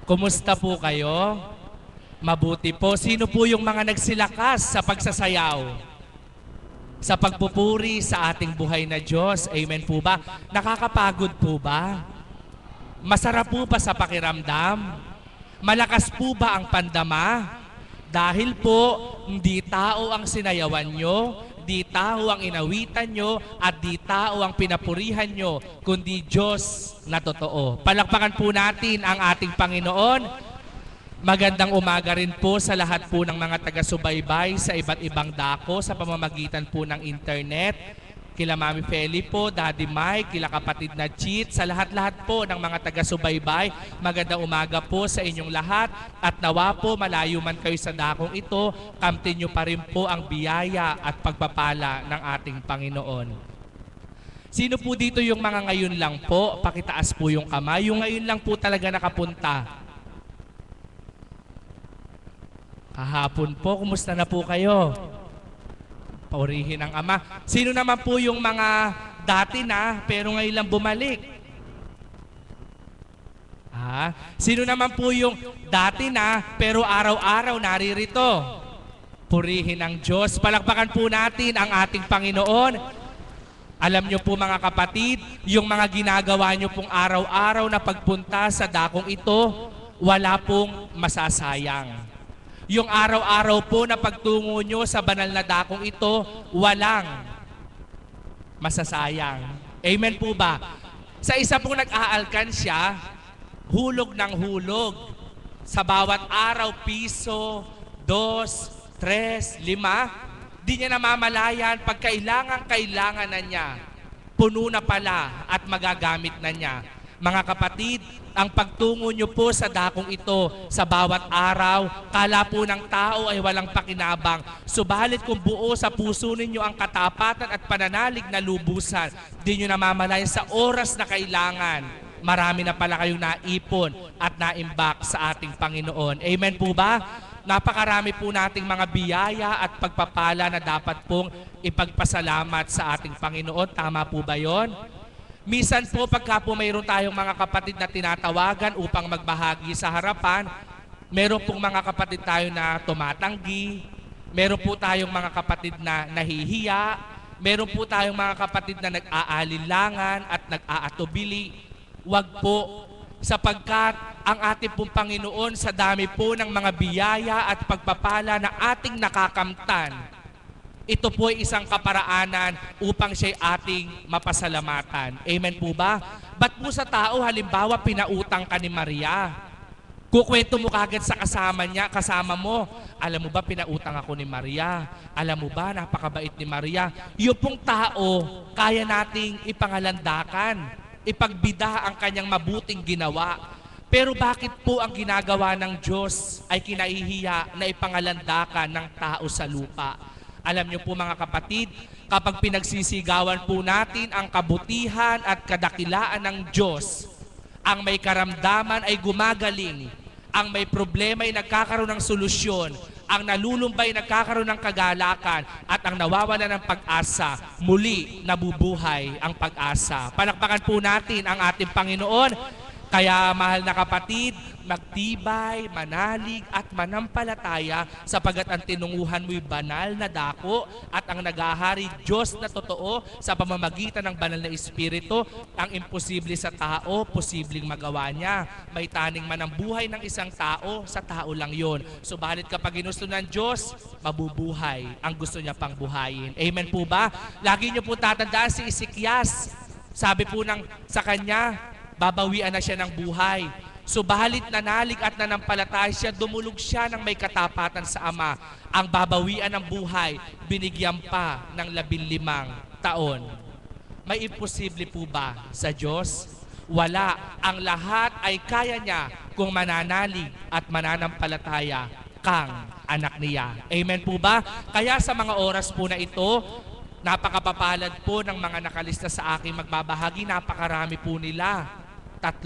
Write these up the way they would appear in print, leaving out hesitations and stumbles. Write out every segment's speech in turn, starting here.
Kumusta po kayo? Mabuti po. Sino po yung mga nagsilakas sa pagsasayaw? Sa pagpupuri sa ating buhay na Diyos. Amen po ba? Nakakapagod po ba? Masarap po ba sa pakiramdam? Malakas po ba ang pandama? Dahil po, hindi tao ang sinayawan nyo, di tao ang inawitan nyo, at di tao ang pinapurihan nyo, kundi Diyos na totoo. Palakpakan po natin ang ating Panginoon. Magandang umaga rin po sa lahat po ng mga taga-subaybay sa iba't ibang dako sa pamamagitan po ng internet. Kila Mami Feli po, Daddy Mike, kila kapatid na Cheat, sa lahat-lahat po ng mga taga-subaybay. Magandang umaga po sa inyong lahat at nawa po malayo man kayo sa dakong ito, kamtin nyo pa rin po ang biyaya at pagpapala ng ating Panginoon. Sino po dito yung mga ngayon lang po? Pakitaas po yung kamay. Yung ngayon lang po talaga nakapunta. Kahapon po, kumusta na po kayo? Paurihin ang Ama. Sino naman po yung mga dati na pero ngayon lang bumalik? Sino naman po yung dati na pero araw-araw naririto? Purihin ang Diyos. Palakpakan po natin ang ating Panginoon. Alam nyo po mga kapatid, yung mga ginagawa nyo pong araw-araw na pagpunta sa dakong ito, wala pong masasayang. Yung araw-araw po na pagtungo nyo sa banal na dakong ito, walang masasayang. Amen po ba? Sa isa pong nag-aalkansya, hulog ng hulog. Sa bawat araw, piso, 2, 3, 5, di niya namamalayan pag kailangan na niya. Puno na pala at magagamit na niya. Mga kapatid, ang pagtungo nyo po sa dakong ito sa bawat araw, kala po ng tao ay walang pakinabang. Subalit kung buo sa puso ninyo ang katapatan at pananalig na lubusan, di nyo namamalayan sa oras na kailangan. Marami na pala kayong naipon at naimbak sa ating Panginoon. Amen po ba? Napakarami po nating mga biyaya at pagpapala na dapat pong ipagpasalamat sa ating Panginoon. Tama po ba yon? Minsan po pagka po mayroon tayong mga kapatid na tinatawagan upang magbahagi sa harapan, meron pong mga kapatid tayo na tumatanggi, meron po tayong mga kapatid na nahihiya, meron po tayong mga kapatid na nag-aalilangan at nag-aatubili. Wag po, sapagkat ang ating pong Panginoon sa dami po ng mga biyaya at pagpapala na ating nakakamtan, ito po ay isang kaparaanan upang siya'y ating mapasalamatan. Amen po ba? Ba't po sa tao, halimbawa, pinautang ka ni Maria? Kukwento mo kagad sa kasama mo. Alam mo ba, pinautang ako ni Maria? Alam mo ba, napakabait ni Maria? Yung pong tao, kaya nating ipangalandakan, ipagbida ang kanyang mabuting ginawa. Pero bakit po ang ginagawa ng Diyos ay kinaihiya na ipangalandakan ng tao sa lupa? Alam niyo po mga kapatid, kapag pinagsisigawan po natin ang kabutihan at kadakilaan ng Diyos, ang may karamdaman ay gumagaling, ang may problema ay nagkakaroon ng solusyon, ang nalulumbay ay nagkakaroon ng kagalakan, at ang nawawala ng pag-asa, muli nabubuhay ang pag-asa. Palakpakan po natin ang ating Panginoon. Kaya mahal na kapatid, magtibay, manalig at manampalataya sapagat ang tinunguhan mo'y banal na dako at ang nagahari Diyos na totoo sa pamamagitan ng banal na Espiritu. Ang imposible sa tao, posibleng magawa niya. May taning man ang buhay ng isang tao, sa tao lang yon. Subalit kapag ginusto ng Diyos, mabubuhay ang gusto niya pang buhayin. Amen po ba? Lagi niyo po tatandaan si Ezekias. Sabi po sa kanya, babawian na siya ng buhay. Subalit nanalig at nanampalataya siya, dumulog siya ng may katapatan sa Ama. Ang babawian ng buhay, binigyan pa ng 15 taon. May imposible po ba sa Diyos? Wala. Ang lahat ay kaya niya kung mananalig at mananampalataya kang anak niya. Amen po ba? Kaya sa mga oras po na ito, napakapapalad po ng mga nakalista sa aking magbabahagi. Napakarami po nila. 3.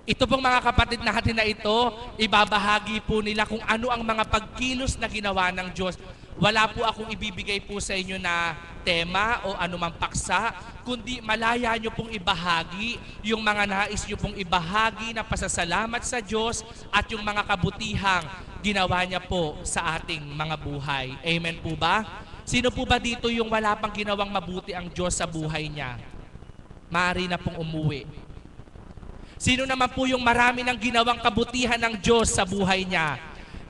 Ito pong mga kapatid natin na ito, ibabahagi po nila kung ano ang mga pagkilos na ginawa ng Diyos. Wala po akong ibibigay po sa inyo na tema o anumang paksa, kundi malaya nyo pong ibahagi yung mga nais nyo pong ibahagi na pasasalamat sa Diyos at yung mga kabutihang ginawa niya po sa ating mga buhay. Amen po ba? Sino po ba dito yung wala pang ginawang mabuti ang Diyos sa buhay niya? Maaari na pong umuwi. Sino naman po yung marami ng ginawang kabutihan ng Diyos sa buhay niya?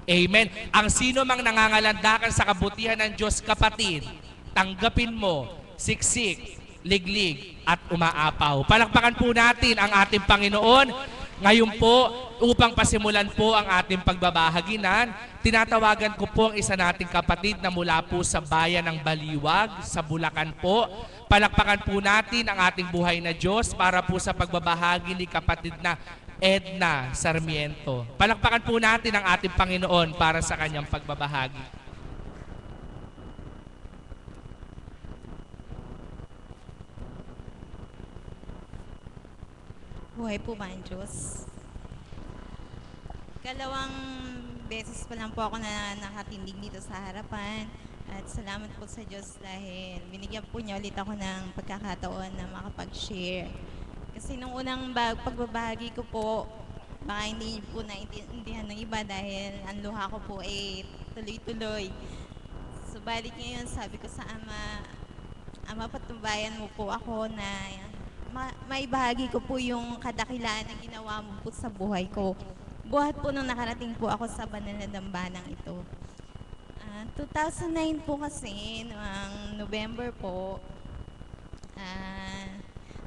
Amen. Ang sino mang nangangalandakan sa kabutihan ng Diyos, kapatid, tanggapin mo, siksik, liglig, at umaapaw. Palakpakan po natin ang ating Panginoon. Ngayon po, upang pasimulan po ang ating pagbabahaginan, tinatawagan ko po ang isa nating kapatid na mula po sa bayan ng Baliwag, sa Bulacan po. Palakpakan po natin ang ating buhay na Diyos para po sa pagbabahagi ni kapatid na Edna Sarmiento. Palakpakan po natin ang ating Panginoon para sa kanyang pagbabahagi. Buhay po ba ang Diyos? Kalawang beses pa lang po ako na nakatindig dito sa harapan. At salamat po sa Diyos dahil binigyan po niya ulit ako ng pagkakataon na makapag-share. Kasi nung unang pagbabahagi ko po, baka hindi po naintindihan ng iba dahil ang luha ko po ay tuloy-tuloy. Subalit ngayon sabi ko sa Ama, patnubayan mo po ako na maibahagi ko po yung kadakilaan na ginawa mo po sa buhay ko. Buhat po nung nakarating po ako sa banal na dambanang ito. 2009 po kasi, noong November po,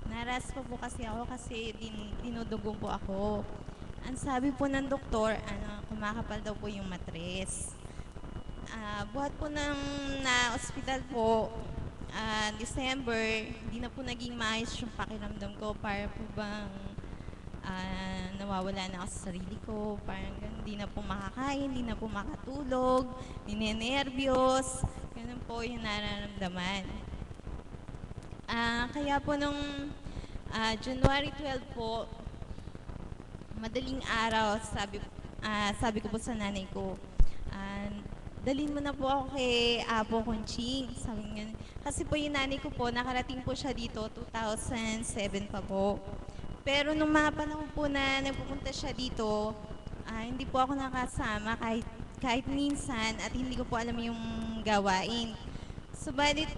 naras po kasi ako kasi dinudugong po ako. Ang sabi po ng doktor, kumakapal daw po yung matres. Buhat po ng na-hospital po, December, hindi na po naging maayos yung pakiramdam ko. Para po bang nawawala na ako sa sarili ko. Parang hindi na po makakain, hindi na po makatulog, ninenervyos. Ganun po yung nararamdaman. Kaya po nung January 12 po, madaling araw, sabi ko po sa nanay ko, dalhin mo na po ako kay Apo Conching. Sabi nga, kasi po yung nanay ko po, nakarating po siya dito 2007 pa po. Pero nung mga panahon po na nagpupunta siya dito, hindi po ako nakasama kahit minsan at hindi ko po alam yung gawain. Subalit,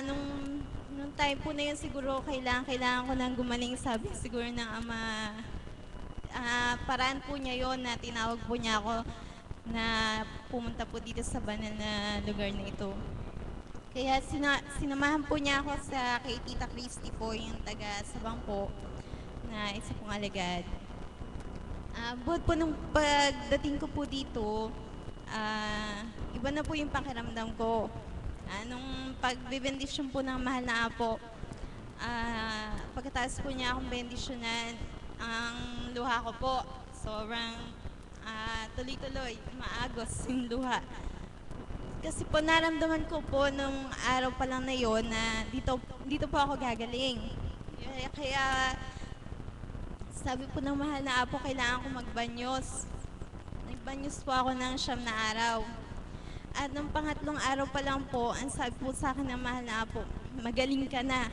nung time po na yun siguro kailangan ko nang gumaling, sabi siguro ng Ama. Paraan po niya yon na tinawag po niya ako na pumunta po dito sa banal na lugar na ito. Kaya sinamahan po niya ako kay Tita Christy po, yung taga Sabang po, na isa pong alagad. Buhat po nung pagdating ko po dito, iba na po yung pakiramdam ko. Nung pagbibendisyon po ng mahal na Apo, pagkatapos po niya akong bendisyonan, ang luha ko po, sobrang tuloy-tuloy, maagos yung luha. Kasi po naramdaman ko po nung araw pa lang na yon na dito po ako gagaling. Kaya sabi po ng mahal na Apo, kailangan ko magbanyos. Nagbanyos po ako ng 9 na araw. At nung pangatlong araw pa lang po, ang sabi po sa akin ng mahal na Apo, magaling ka na.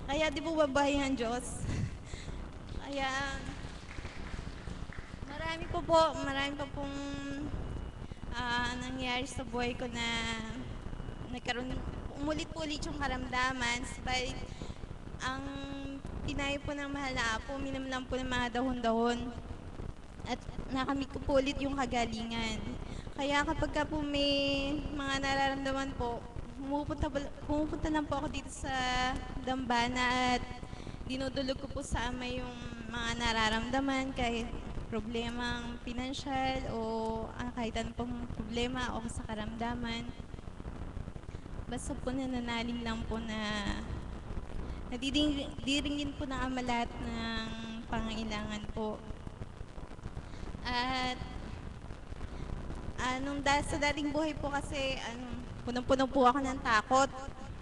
Kaya di po babae ang Diyos. Kaya marami pa pong nangyari sa buhay ko na umulit-ulit yung karamdaman. Despite ang tinayo po ng mahal na Apo, minam lang po ng mga dahon-dahon at nakamit ko po ulit yung kagalingan. Kaya kapag ka po may mga nararamdaman po, pumupunta lang po ako dito sa dambana at dinudulog ko po sa Ama yung mga nararamdaman, kahit problemang pinansyal o kahit anong pong problema o sa karamdaman. Basta po nananalig lang po na nadidiringin po ng Ama lahat ng pangailangan po. At sa dating buhay po kasi, punong-puno po ako ng takot.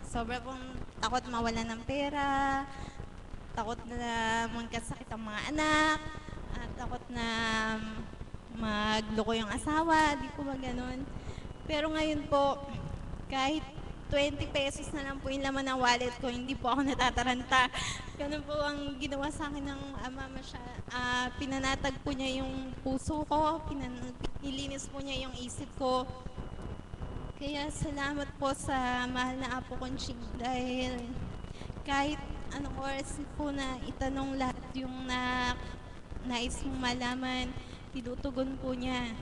Sobra pong takot mawalan ng pera, takot na magkasakit ang mga anak, at takot na magloko yung asawa, di po ba ganun. Pero ngayon po, kahit 20 pesos na lang po yung laman ng wallet ko, hindi po ako natataranta. Ganun po ang ginawa sa akin ng ama masya. Pinanatag po niya yung puso ko, nilinis po niya yung isip ko. Kaya salamat po sa mahal na Apo Conching dahil kahit anong oras po na itanong lahat yung nais mong malaman, tinutugon po niya.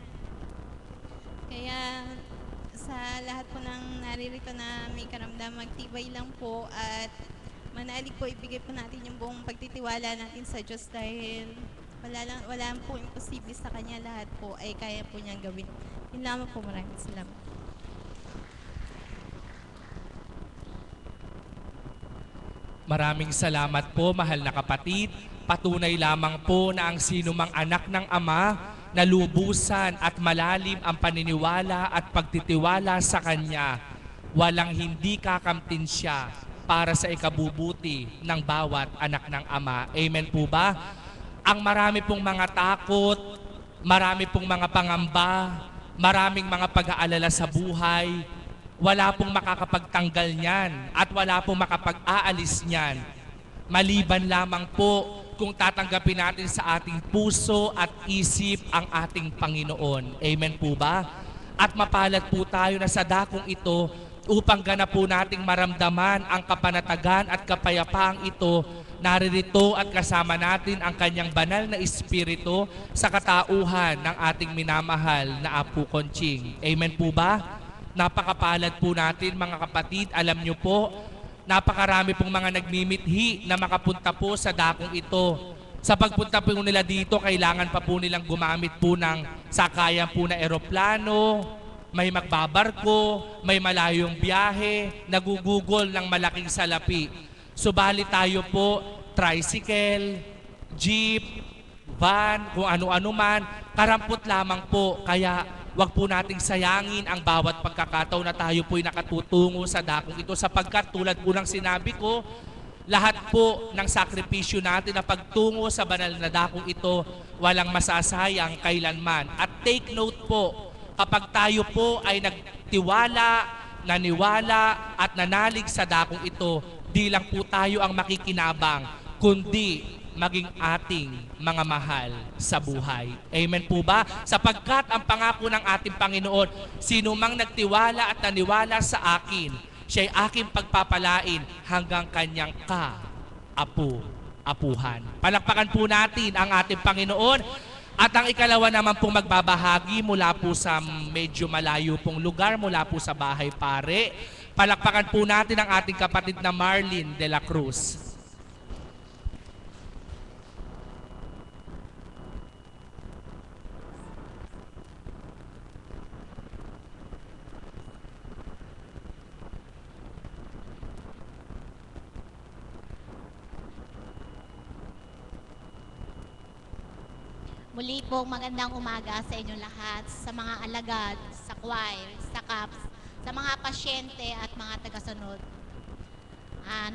Kaya sa lahat po ng naririto na may karamdam, magtibay lang po at manalig po, ibigay po natin yung buong pagtitiwala natin sa Diyos dahil wala po imposible sa Kanya, lahat po ay kaya po niyang gawin. Yun lamang po, maraming salamat. Maraming salamat po, mahal na kapatid. Patunay lamang po na ang sinumang anak ng Ama na lubusan at malalim ang paniniwala at pagtitiwala sa Kanya, walang hindi kakamtin siya para sa ikabubuti ng bawat anak ng Ama. Amen po ba? Ang marami pong mga takot, marami pong mga pangamba, maraming mga pag-aalala sa buhay, wala pong makakapagtanggal niyan at wala pong makapag-aalis niyan. Maliban lamang po kung tatanggapin natin sa ating puso at isip ang ating Panginoon. Amen po ba? At mapalad po tayo na sa dakong ito upang ganap po nating maramdaman ang kapanatagan at kapayapaang ito. Naririto at kasama natin ang kanyang banal na espiritu sa katauhan ng ating minamahal na Apo Conching. Amen po ba? Napakapalad po natin mga kapatid. Alam nyo po, napakarami pong mga nagmimithi na makapunta po sa dakong ito. Sa pagpunta po nila dito, kailangan pa po nilang gumamit po ng sakayan po na eroplano, may magbabarko, may malayong biyahe, nagugugol ng malaking salapi. Subalit tayo po, tricycle, jeep, van, kung ano-ano man, karampot lamang po. Kaya wag po nating sayangin ang bawat pagkakataon na tayo po'y nakatutungo sa dakong ito sapagkat tulad po ng sinabi ko, lahat po ng sakripisyo natin na pagtungo sa banal na dakong ito, walang masasayang kailanman. At take note po, kapag tayo po ay nagtiwala, naniwala at nanalig sa dakong ito, di lang po tayo ang makikinabang, kundi maging ating mga mahal sa buhay. Amen po ba? Sapagkat ang pangako ng ating Panginoon, sino mang nagtiwala at naniwala sa akin, siya'y aking pagpapalain hanggang kanyang apuhan. Palakpakan po natin ang ating Panginoon. At ang ikalawa naman pong magbabahagi mula po sa medyo malayo pong lugar, mula po sa bahay pare. Palakpakan po natin ang ating kapatid na Marlene de la Cruz. Muli po, magandang umaga sa inyong lahat, sa mga alagad, sa choir, sa CAPS, sa mga pasyente at mga tagasunod.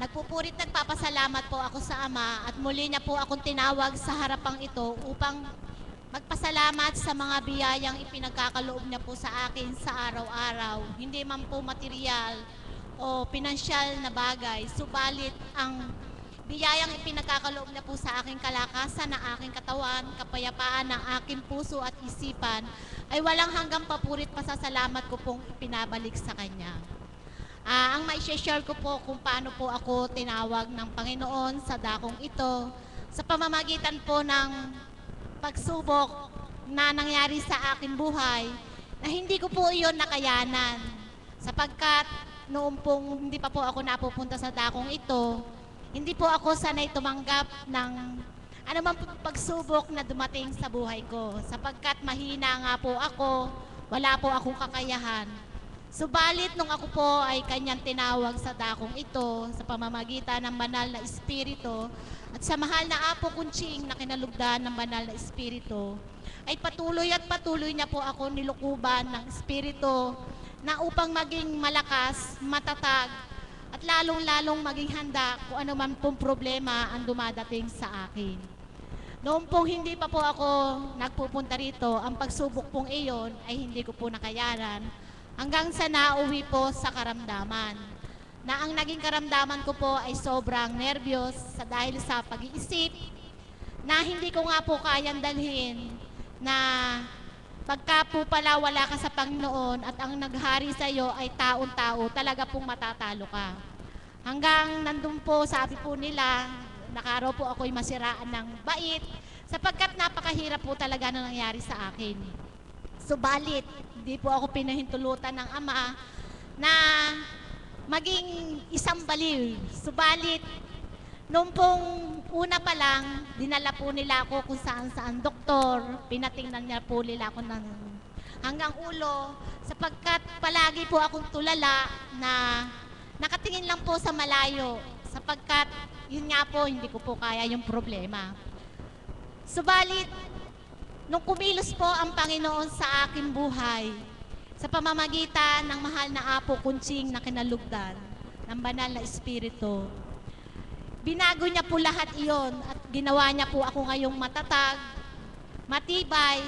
Nagpupurit nagpapasalamat po ako sa Ama at muli niya po akong tinawag sa harapang ito upang magpasalamat sa mga biyayang ipinagkakaloob niya po sa akin sa araw-araw. Hindi man po material o pinansyal na bagay, subalit ang biyayang ipinagkakaloob na po sa aking kalakasan ng aking katawan, kapayapaan ng aking puso at isipan, ay walang hanggang papurit pasasalamat ko pong ipinabalik sa Kanya. Ang mai-share ko po kung paano po ako tinawag ng Panginoon sa dakong ito, sa pamamagitan po ng pagsubok na nangyari sa aking buhay, na hindi ko po iyon nakayanan. Sapagkat noong pong hindi pa po ako napupunta sa dakong ito, hindi po ako sanay tumanggap ng anumang pagsubok na dumating sa buhay ko sapagkat mahina nga po ako, wala po akong kakayahan. Subalit nung ako po ay kanyang tinawag sa dakong ito sa pamamagitan ng banal na espiritu at sa mahal na Apo Conching na kinalugdan ng banal na espiritu, ay patuloy niya po ako nilukuban ng espiritu na upang maging malakas, matatag, at lalong-lalong maging handa kung ano man pong problema ang dumadating sa akin. Noong pong hindi pa po ako nagpupunta rito, ang pagsubok pong iyon ay hindi ko po nakayanan. hanggang sa nauwi po sa karamdaman. Na ang naging karamdaman ko po ay sobrang nervyos dahil sa pag-iisip na hindi ko nga po kayang dalhin na pagka po pala wala ka sa Panginoon at ang naghari sa iyo ay taon-tao, talaga pong matatalo ka. Hanggang nandun po, sabi po nila, nakaraw po ako'y masiraan ng bait, sapagkat napakahirap po talaga na nangyari sa akin. Subalit, hindi po ako pinahintulutan ng Ama na maging isang baliw. Subalit, noong pong una pa lang, dinala po nila ako kung saan-saan doktor, pinatingnan niya po nila ako ng hanggang ulo, sapagkat palagi po akong tulala na nakatingin lang po sa malayo, sapagkat yun nga po, hindi ko po kaya yung problema. Subalit, nung kumilos po ang Panginoon sa aking buhay, sa pamamagitan ng mahal na Apo Kunching na kinalugdan ng banal na Espiritu, binago niya po lahat iyon at ginawa niya po ako ngayong matatag, matibay,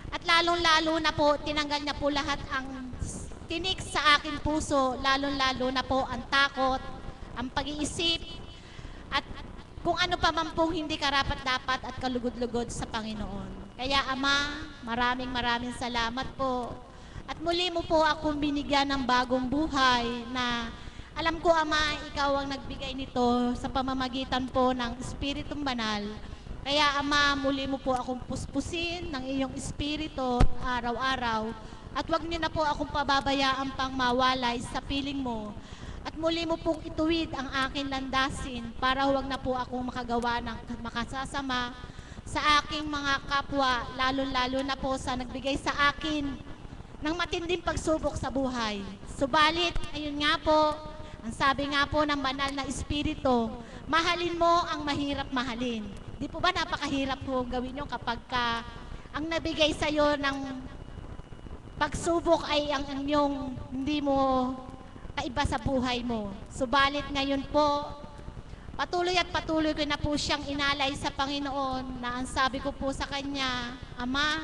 at lalong-lalo na po tinanggal niya po lahat ang tinik sa aking puso, lalong-lalo na po ang takot, ang pag-iisip, at kung ano pa man pong hindi karapat-dapat at kalugod-lugod sa Panginoon. Kaya Ama, maraming salamat po. At muli mo po akong binigyan ng bagong buhay na alam ko, Ama, ikaw ang nagbigay nito sa pamamagitan po ng Espiritong Banal. Kaya Ama, muli mo po akong puspusin ng iyong Espiritu araw-araw. At huwag niyo na po akong pababayaan pang mawalay sa piling mo. At muli mo pong ituwid ang aking landasin para huwag na po akong makagawa ng makasasama sa aking mga kapwa, lalo-lalo na po sa nagbigay sa akin ng matinding pagsubok sa buhay. Subalit, ayun nga po, ang sabi nga po ng banal na Espiritu, mahalin mo ang mahirap mahalin. Di po ba napakahirap po gawin nyo kapag ang nabigay sa iyo ng pagsubok ay ang inyong hindi mo kaiba sa buhay mo. Subalit ngayon po, patuloy ko na po siyang inalay sa Panginoon na ang sabi ko po sa Kanya, Ama,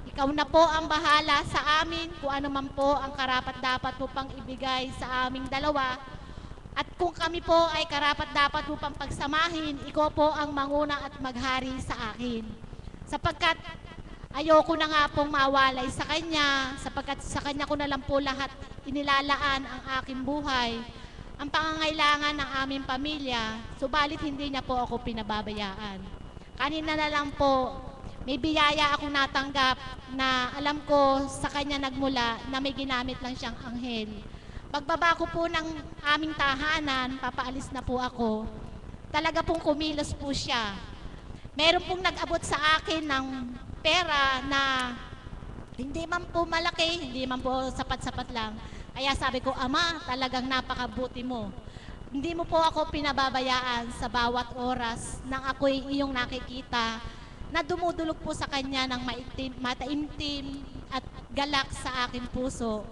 ikaw na po ang bahala sa amin kung ano man po ang karapat-dapat mo pang ibigay sa aming dalawa. At kung kami po ay karapat-dapat mo pang pagsamahin, ikaw po ang manguna at maghari sa akin. Sapagkat ayoko na nga pong mawalay sa Kanya, sapagkat sa Kanya ko na lang po lahat inilalaan ang aking buhay, ang pangangailangan ng aming pamilya, subalit hindi niya po ako pinababayaan. Kanina na lang po, may biyaya akong natanggap na alam ko sa Kanya nagmula na may ginamit lang siyang anghel. Pagbaba ko po ng aming tahanan, papaalis na po ako, talaga pong kumilos po siya. Meron pong nag-abot sa akin ng pera na hindi man po malaki, hindi man po sapat-sapat lang. Kaya sabi ko, Ama, talagang napakabuti mo. Hindi mo po ako pinababayaan sa bawat oras nang ako'y iyong nakikita na dumudulog po sa Kanya ng mataimtim at galak sa aking puso.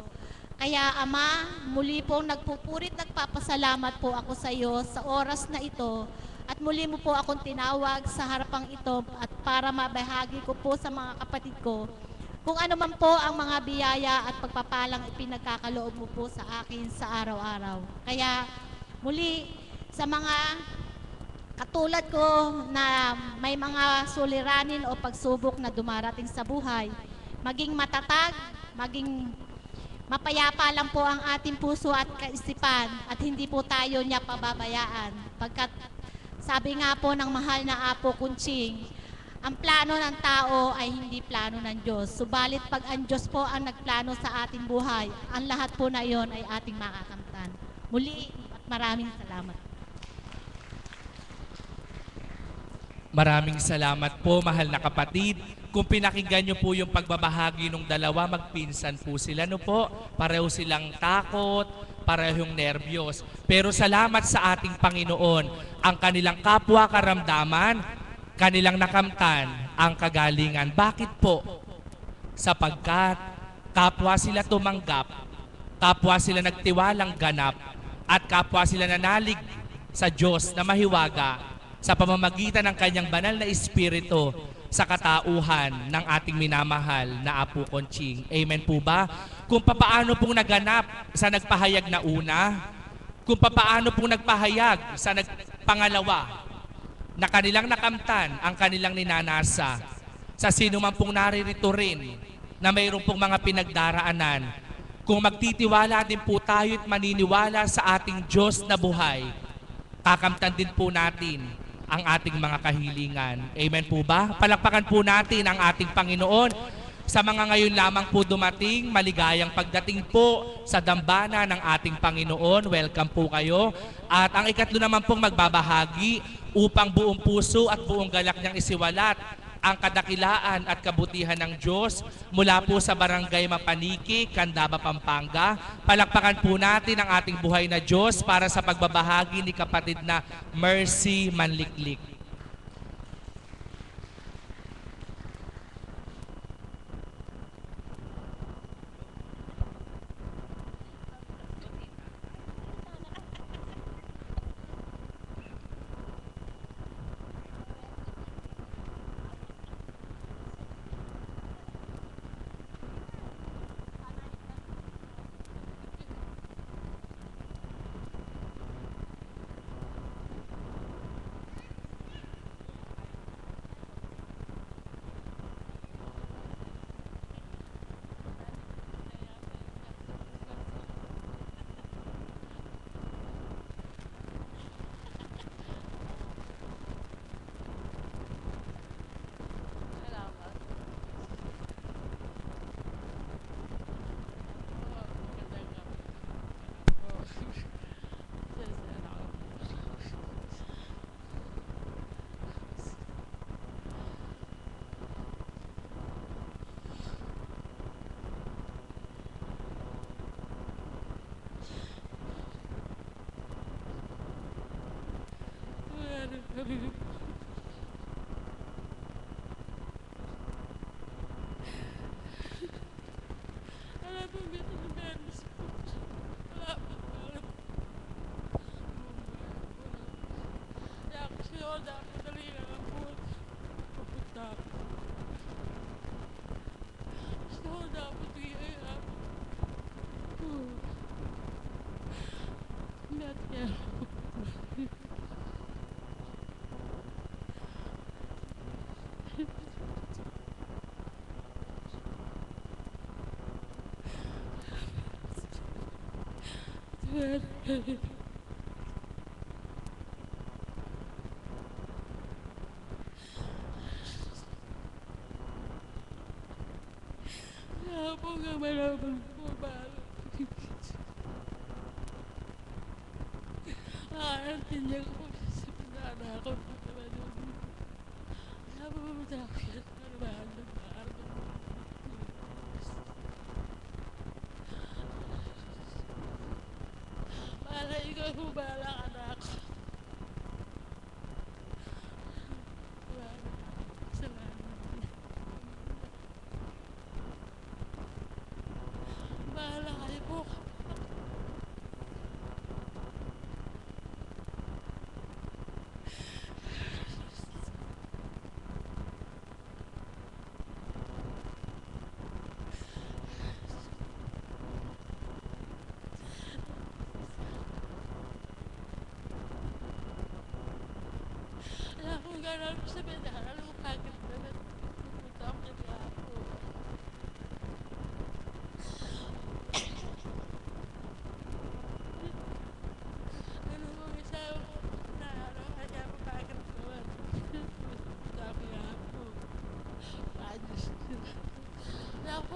Kaya Ama, muli po nagpupurit, nagpapasalamat po ako sa iyo sa oras na ito at muli mo po akong tinawag sa harapang ito at para mabahagi ko po sa mga kapatid ko kung ano man po ang mga biyaya at pagpapalang ipinagkakaloob mo po sa akin sa araw-araw. Kaya muli sa mga katulad ko na may mga suliranin o pagsubok na dumarating sa buhay, maging matatag, maging mapayapa lang po ang ating puso at kaisipan at hindi po tayo niya pababayaan. Pagkat sabi nga po ng mahal na Apo Kunching, ang plano ng tao ay hindi plano ng Diyos. Subalit pag ang Diyos po ang nagplano sa ating buhay, ang lahat po na iyon ay ating makakamtan. Muli at maraming salamat. Maraming salamat po, mahal na kapatid. Kung pinakinggan nyo po yung pagbabahagi ng dalawa, magpinsan po sila, no po? Pareho silang takot, parehong nervyos. Pero salamat sa ating Panginoon, ang kanilang kapwa karamdaman, kanilang nakamtan ang kagalingan. Bakit po? Sapagkat kapwa sila tumanggap, kapwa sila nagtiwalang ganap, at kapwa sila nanalig sa Diyos na mahiwaga sa pamamagitan ng Kanyang banal na Espiritu sa katauhan ng ating minamahal na Apo Conching. Amen po ba? Kung papaano pong naganap sa nagpahayag na una, kung papaano pong nagpahayag sa pangalawa, na kanilang nakamtan ang kanilang ninanasa sa sino man pong naririto rin na mayroon pong mga pinagdaraanan. Kung magtitiwala din po tayo at maniniwala sa ating Diyos na buhay, kakamtan din po natin ang ating mga kahilingan. Amen po ba? Palakpakan po natin ang ating Panginoon. Sa mga ngayon lamang po dumating, maligayang pagdating po sa dambana ng ating Panginoon. Welcome po kayo. At ang ikatlo naman pong magbabahagi upang buong puso at buong galak niyang isiwalat ang kadakilaan at kabutihan ng Diyos mula po sa Barangay Mapaniki, Candaba, Pampanga. Palakpakan po natin ang ating buhay na Diyos para sa pagbabahagi ni kapatid na Mercy Manliklik.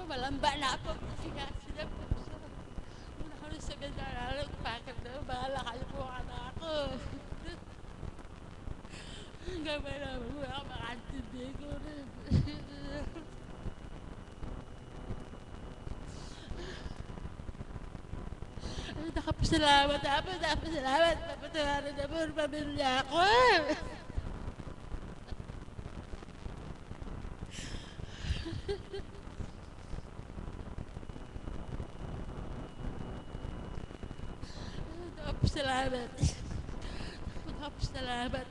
Malamba na ako kasi nga sila po sa una ko rin sa ganda bakit na bahala kayo po anak ko. Gabay naman mo ako makantindi ko rin. Nakapasalamat ako, napasalamat, napatawaran na po ang pamilya ko. Salamat. Salamat.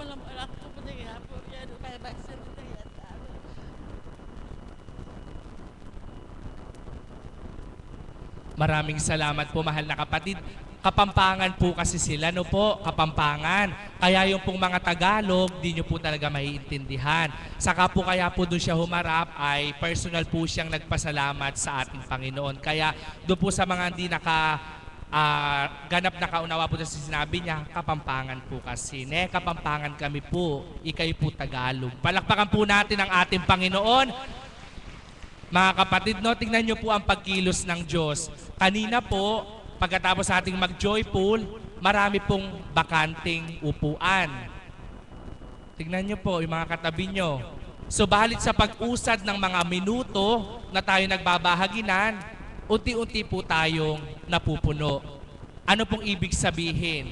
malam anak ko pa na gihapon yan. Kaya baksin na yan. Maraming salamat po, mahal na kapatid. Kapampangan po kasi sila, no po, Kapampangan. Kaya yung pong mga Tagalog, di nyo po talaga maiintindihan. Saka po kaya po doon siya humarap ay personal po siyang nagpasalamat sa ating Panginoon. Kaya doon po sa mga hindi ganap na kaunawa po sa sinabi niya, Kapampangan po kasi. Kapampangan kami po, ikay po Tagalog. Palakpakan po natin ang ating Panginoon. Mga kapatid, no, tingnan nyo po ang pagkilos ng Diyos. Kanina po, pagkatapos ating mag-joyful, marami pong bakanting upuan. Tingnan nyo po, yung mga katabi nyo. Subalit sa pag-usad ng mga minuto na tayo nagbabahaginan, unti-unti po tayong napupuno. Ano pong ibig sabihin?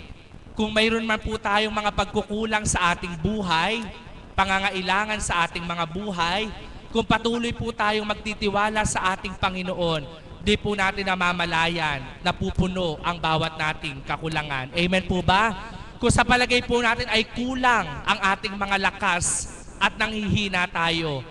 Kung mayroon man po tayong mga pagkukulang sa ating buhay, pangangailangan sa ating mga buhay, kung patuloy po tayong magtitiwala sa ating Panginoon, di po natin namamalayan na pupuno ang bawat nating kakulangan. Amen po ba? Kung sa palagay po natin ay kulang ang ating mga lakas at nanghihina tayo,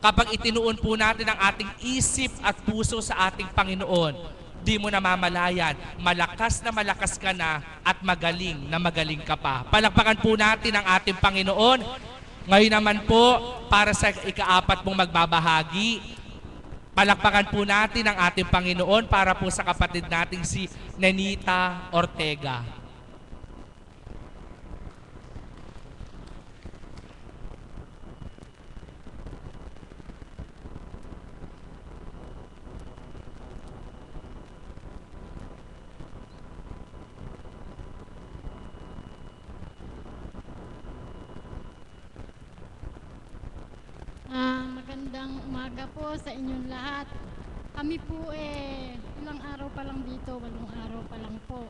kapag itinuon po natin ang ating isip at puso sa ating Panginoon, di mo namamalayan, malakas ka na at magaling na magaling ka pa. Palakpakan po natin ang ating Panginoon. Ngayon naman po, para sa ika-4 pong magbabahagi, palakpakan po natin ang ating Panginoon para po sa kapatid nating si Nenita Ortega. Magandang umaga po sa inyong lahat. Kami po ilang araw pa lang dito, 8 araw pa lang po.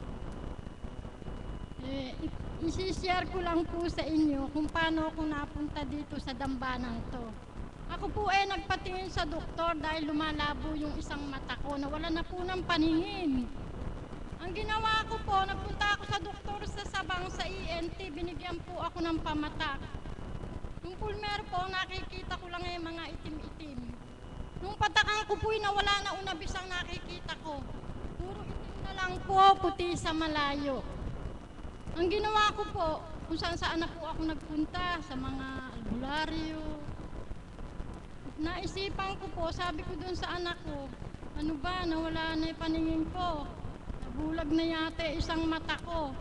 Isi-share ko lang po sa inyo kung paano ako napunta dito sa dambanang to. Ako po nagpatingin sa doktor dahil lumalabo yung isang mata ko, nawala na po ng paningin. Ang ginawa ko po, nagpunta ako sa doktor sa Sabang sa ENT, binigyan po ako ng pamata. Yung pulmer po, nakikita ko lang mga itim-itim. Nung patakan ko po, nawala na unabis ang nakikita ko. Puro itim na lang po, puti sa malayo. Ang ginawa ko po, kung saan na po ako nagpunta, sa mga albularyo. Naisipan ko po, sabi ko dun sa anak ko, ano ba, nawala na yung paningin ko. Nabulag na yata isang mata ko.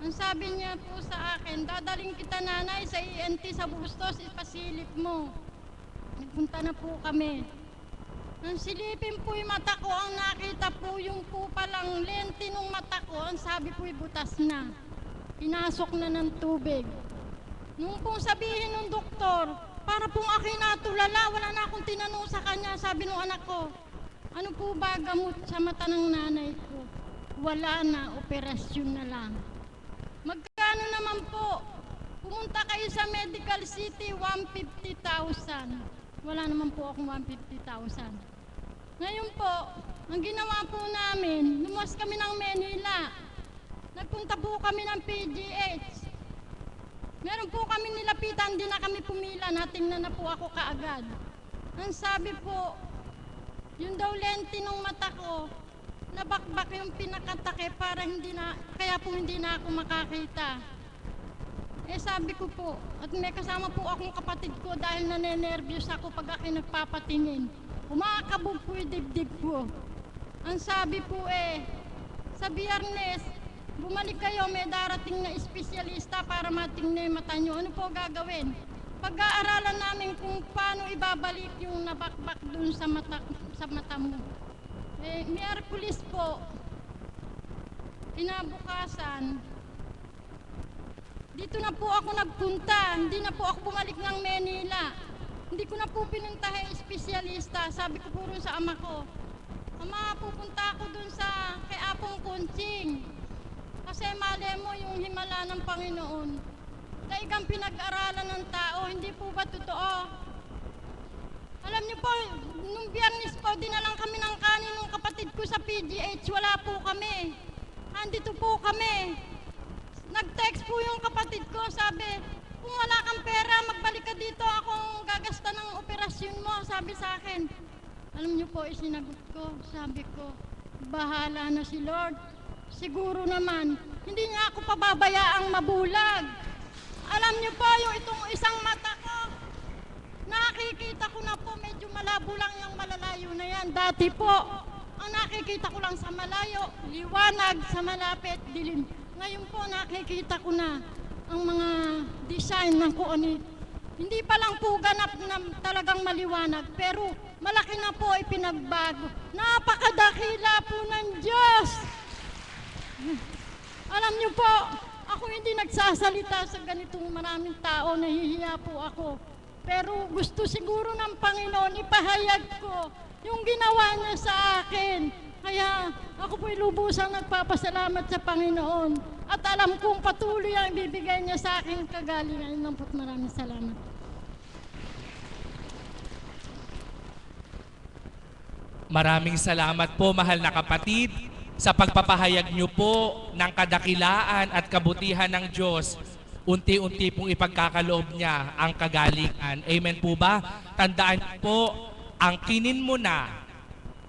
Ang sabi niya po sa akin, dadaling kita nanay sa ENT sa Bustos, ipasilip mo. Nagpunta na po kami. Nang silipin po yung mata ko, ang nakita po yung po palang lente ng mata ko, ang sabi po butas na. Pinasok na ng tubig. Nung pong sabihin ng doktor, para pong akin natulala, wala na akong tinanong sa kanya, sabi ng anak ko, ano po ba gamot sa mata ng nanay ko? Wala na, operasyon na lang. Magkano naman po? Pumunta kayo sa Medical City, 150,000. Wala naman po akong 150,000. Ngayon po, ang ginawa po namin, lumuwas kami ng Manila. Nagpunta po kami ng PGH. Meron po kami nilapitan, di na kami pumila, natingnan na po ako kaagad. Ang sabi po, yung daw lente ng mata ko, nabakbak yung pinakatake para kaya po hindi na ako makakita. Sabi ko po, at may kasama po akong kapatid ko dahil nanenervyos ako pag ako'y nagpapatingin. Umakabog po yung dibdib ko. Ang sabi po sa Biyernes, bumalik kayo, may darating na espesyalista para matingnan yung mata nyo. Ano po gagawin? Pag-aaralan namin kung paano ibabalik yung nabakbak dun sa mata mo. Miyerkules po, kinabukasan, dito na po ako nagpunta, hindi na po ako bumalik ng Manila. Hindi ko na po pinuntahin espesyalista. Sabi ko po rin sa ama ko, Ama, pupunta ako dun sa kay Apong Kunching. Kasi mali mo yung himala ng Panginoon. Daigang pinag-aralan ng tao, hindi po ba totoo? Alam niyo po, nung Biyernes po, dinalang kami ng kanin ng kapatid ko sa PGH. Wala po kami. Andito po kami. Nag-text po yung kapatid ko, sabi, halika dito, akong gagasta ng operasyon mo, sabi sa akin. Alam niyo po, isinagot ko, sabi ko, bahala na si Lord. Siguro naman, hindi niya ako pababayaang mabulag. Alam niyo po, yung itong isang mata ko, nakikita ko na po, medyo malabo lang yung malalayo na yan. Dati po, ang nakikita ko lang sa malayo, liwanag, sa malapit, dilim. Ngayon po, nakikita ko na ang mga design ng kung ano. Hindi pa lang po ganap na talagang maliwanag, pero malaki na po ipinagbago. Napakadakila po ng Diyos. Alam niyo po, ako hindi nagsasalita sa ganitong maraming tao, nahihiya po ako. Pero gusto siguro ng Panginoon ipahayag ko yung ginawa niya sa akin. Kaya ako po'y lubusang nagpapasalamat sa Panginoon. At alam kong patuloy ang ibibigay niya sa akin kagalingan. Maraming salamat. Maraming salamat po, mahal na kapatid, sa pagpapahayag niyo po ng kadakilaan at kabutihan ng Diyos. Unti-unti pong ipagkakaloob niya ang kagalingan. Amen po ba? Tandaan niyo po, angkinin mo na,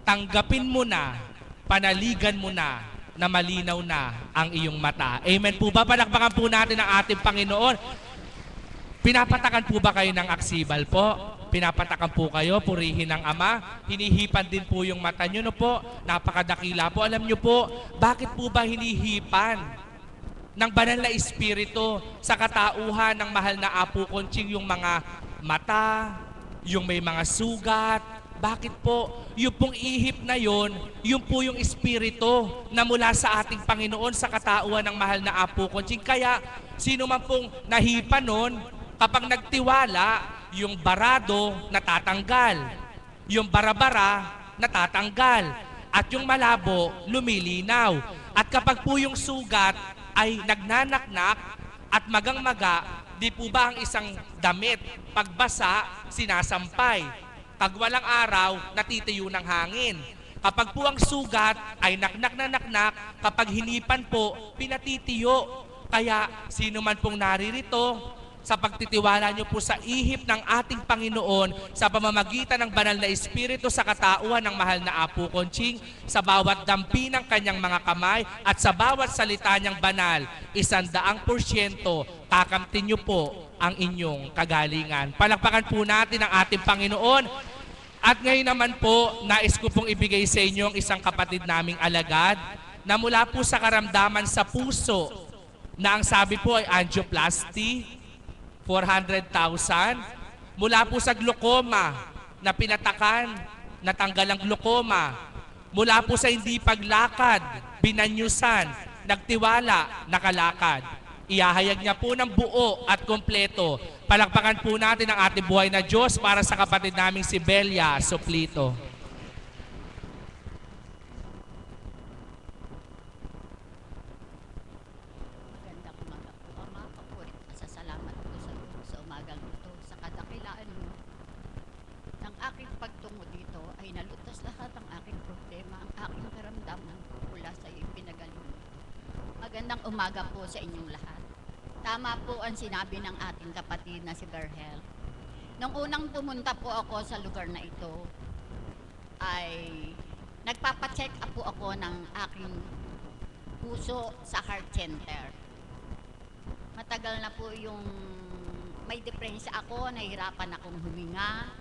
tanggapin mo na, panaligan mo na malinaw na ang iyong mata. Amen po ba? Palakpakan po natin ang ating Panginoon. Pinapatakan po ba kayo ng aksibal po? Pinapatakan po kayo, purihin ng Ama. Hinihipan din po yung mata nyo, no po? Napakadakila po. Alam nyo po, bakit po ba hinihipan ng banal na espiritu sa katauhan ng mahal na Apo Conching yung mga mata, yung may mga sugat? Bakit po? Yung pong ihip na yon, yung po yung espiritu na mula sa ating Panginoon sa katauhan ng mahal na Apo Conching. Kaya sino man pong nahipa nun, kapag nagtiwala, yung barado natatanggal, yung barabara natatanggal, at yung malabo lumilinaw. At kapag po yung sugat ay nagnanaknak at magang-maga, di po ba ang isang damit pagbasa sinasampay? Pag walang araw, natitiyo ng hangin. Kapag po ang sugat ay naknak na naknak, kapag hinipan po, pinatitiyo. Kaya sino man pong naririto, sa pagtitiwala nyo po sa ihip ng ating Panginoon sa pamamagitan ng banal na espiritu sa katauhan ng mahal na Apo Conching, sa bawat dampi ng kanyang mga kamay at sa bawat salita niyang banal, 100% kakamtin nyo po ang inyong kagalingan. Palakpakan po natin ang ating Panginoon. At ngayon naman po, nais ko pong ibigay sa inyo ang isang kapatid naming alagad na mula po sa karamdaman sa puso na ang sabi po ay angioplasty, 400,000. Mula po sa glaucoma na pinatakan, natanggal ang glaucoma. Mula po sa hindi paglakad, binanyusan, nagtiwala, nakalakad. Ihahayag niya po ng buo at kompleto. Palakpakan po natin ang ating buhay na Diyos para sa kapatid naming si Belia Suplito. Magandang umaga po, Ama. Papurit at salamat po sa umagang ito. Sa kadakilaan mo ng aking pagtungo dito ay nalutas lahat ang aking problema, ang aking karamdaman mula sa iyo pinagaling. Magandang umaga po sa inyong lahat. Tama po ang sinabi ng ating kapatid na si Berhel. Nung unang pumunta po ako sa lugar na ito, ay nagpapacheck up po ako ng aking puso sa heart center. Matagal na po yung may depresya ako, nahihirapan akong huminga,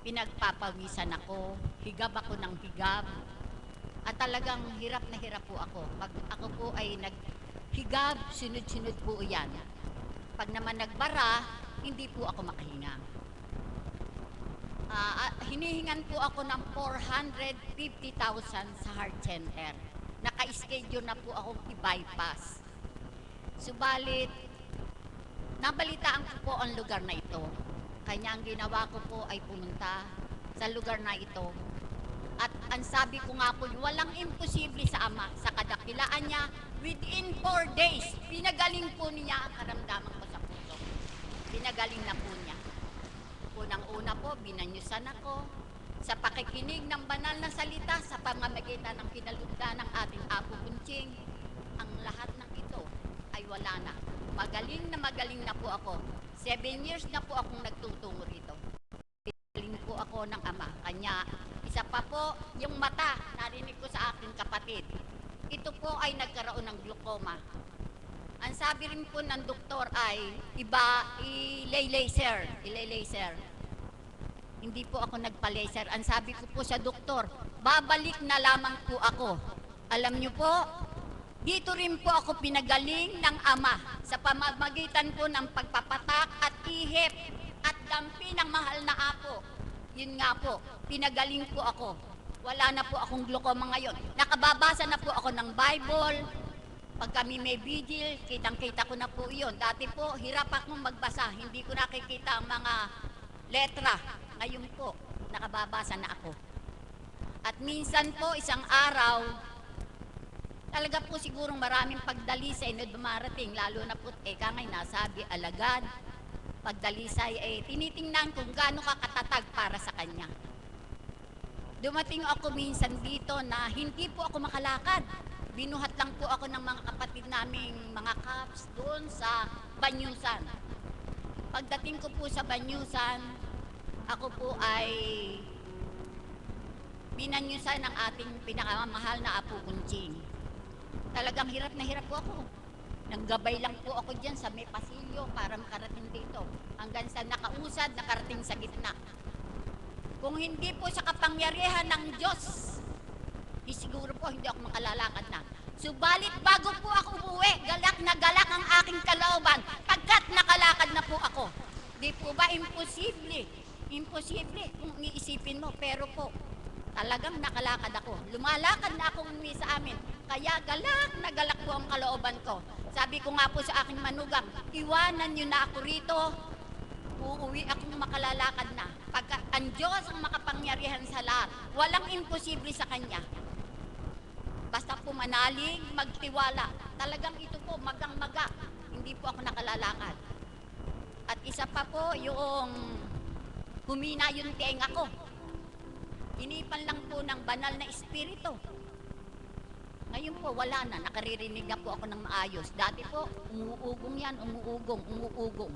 pinagpapawisan ako, higab ako ng higab, at talagang hirap na hirap po ako. Pag ako po ay naghigab, sunod-sunod po yan. Pag naman nagbara, hindi po ako makahinga. Hinihingan po ako ng 450,000 sa heart center. Naka-schedule na po akong i-bypass. Subalit, nabalitaan ko po ang lugar na ito. Kanya ang ginawa ko po ay pumunta sa lugar na ito. At ang sabi ko nga po, walang imposible sa Ama. Sa kadakilaan niya, within 4 days, pinagaling po niya ang karamdaman ko sa puso. Pinagaling na po niya. Unang-una po, binanyusan ako. Sa pakikinig ng banal na salita, sa pamamagitan ng kinalugdan ng ating Apo Conching, ang lahat ng ito ay wala na. Magaling na po ako. 7 years na po akong nagtutungo rito. Pinaling po ako ng ama. Kanya, isa pa po, yung mata, narinig ko sa aking kapatid. Ito po ay nagkaroon ng glaucoma. Ang sabi rin po ng doktor ay, i-laser. Hindi po ako nagpa-laser. Ang sabi ko po sa doktor, babalik na lamang po ako. Alam niyo po, dito rin po ako pinagaling ng ama sa pamamagitan po ng pagpapatak at ihip at dampi ng mahal na apo. Yun nga po, pinagaling po ako. Wala na po akong glaucoma ngayon. Nakababasa na po ako ng Bible. Pag kami may vigil, kitang-kita ko na po iyon. Dati po, hirap akong magbasa. Hindi ko nakikita ang mga letra. Ngayon po, nakababasa na ako. At minsan po, isang araw, talaga po sigurong maraming pagdalisay na dumarating, lalo na po, kangay nasabi, alagad, pagdalisay, tinitingnan kung gaano ka katatag para sa kanya. Dumating ako minsan dito na hindi po ako makalakad. Binuhat lang po ako ng mga kapatid naming mga kaps doon sa Banyusan. Pagdating ko po sa Banyusan, ako po ay binanyusan ng ating pinakamahal na Apo Kunching. Talagang hirap na hirap po ako. Nanggabay lang po ako dyan sa may pasilyo para makarating dito. Hanggang sa nakausad, nakarating sa gitna. Kung hindi po sa kapangyarihan ng Diyos, siguro po hindi ako makalalakad na. Subalit bago po ako umuwi, galak na galak ang aking kalooban pagkat nakalakad na po ako. Di po ba imposible? Imposible kung iisipin mo, pero po talagang nakalakad ako. Lumalakad na ako umuwi sa amin. Kaya galak na galak po ang kalooban ko. Sabi ko nga po sa aking manugang, iwanan niyo na ako rito. Uuwi akong makalalakad na. Pagka ang Diyos ang makapangyarihan sa lahat, walang imposible sa Kanya. Basta po manalig, magtiwala. Talagang ito po, magang-maga. Hindi po ako nakalalakad. At isa pa po, yung humina yung tenga ko. Inipan lang po ng banal na espiritu. Ngayon po, wala na. Nakaririnig na po ako ng maayos. Dati po, umuugong yan, umuugong.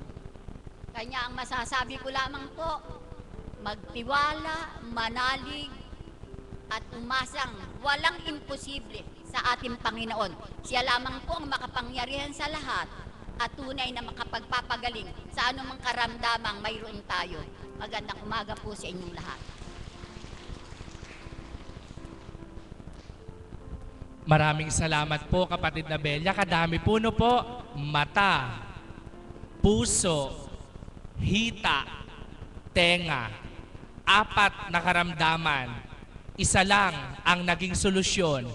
Kanya ang masasabi ko lamang po, magtiwala, manalig, at umasang walang imposible sa ating Panginoon. Siya lamang po ang makapangyarihan sa lahat at tunay na makapagpapagaling sa anumang karamdamang mayroon tayo. Magandang umaga po sa inyong lahat. Maraming salamat po, kapatid na Belia. Kadami po, no po. Mata, puso, hita, tenga, 4 na karamdaman. Isa lang ang naging solusyon.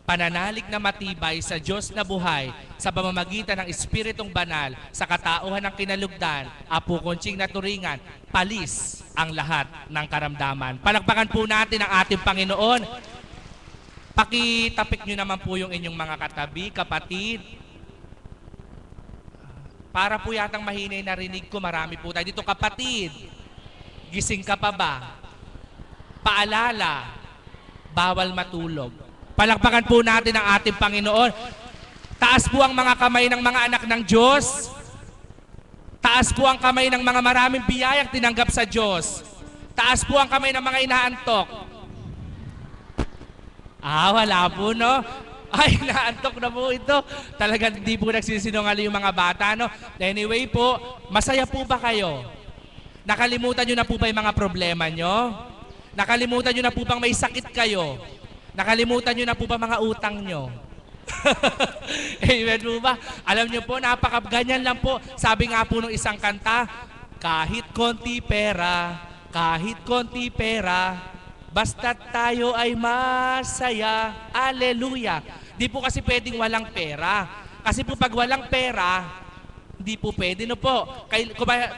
Pananalig na matibay sa Diyos na buhay sa pamamagitan ng Espiritong Banal sa katauhan ng kinalugdan, Apo Kunching na turingan, palis ang lahat ng karamdaman. Palakpakan po natin ang ating Panginoon. Pakitapik nyo naman po yung inyong mga katabi, kapatid. Para po yatang mahinay narinig ko, marami po tayo dito. Kapatid, gising ka pa ba? Paalala, bawal matulog. Palakpakan po natin ang ating Panginoon. Taas po ang mga kamay ng mga anak ng Diyos. Taas po ang kamay ng mga maraming biyayang tinanggap sa Diyos. Taas po ang kamay ng mga inaantok. Wala po, no? Ay, naantok na po ito. Talagang hindi po nagsisinungaling yung mga bata, no? Anyway po, masaya po ba kayo? Nakalimutan nyo na po ba yung mga problema nyo? Nakalimutan nyo na po bang may sakit kayo? Nakalimutan nyo na po ba mga utang nyo? Amen po ba? Alam nyo po, ganyan lang po. Sabi nga po nung isang kanta, kahit konti pera, basta tayo ay masaya. Hallelujah. Di po kasi pwedeng walang pera. Kasi po pag walang pera, hindi po pwede, no po.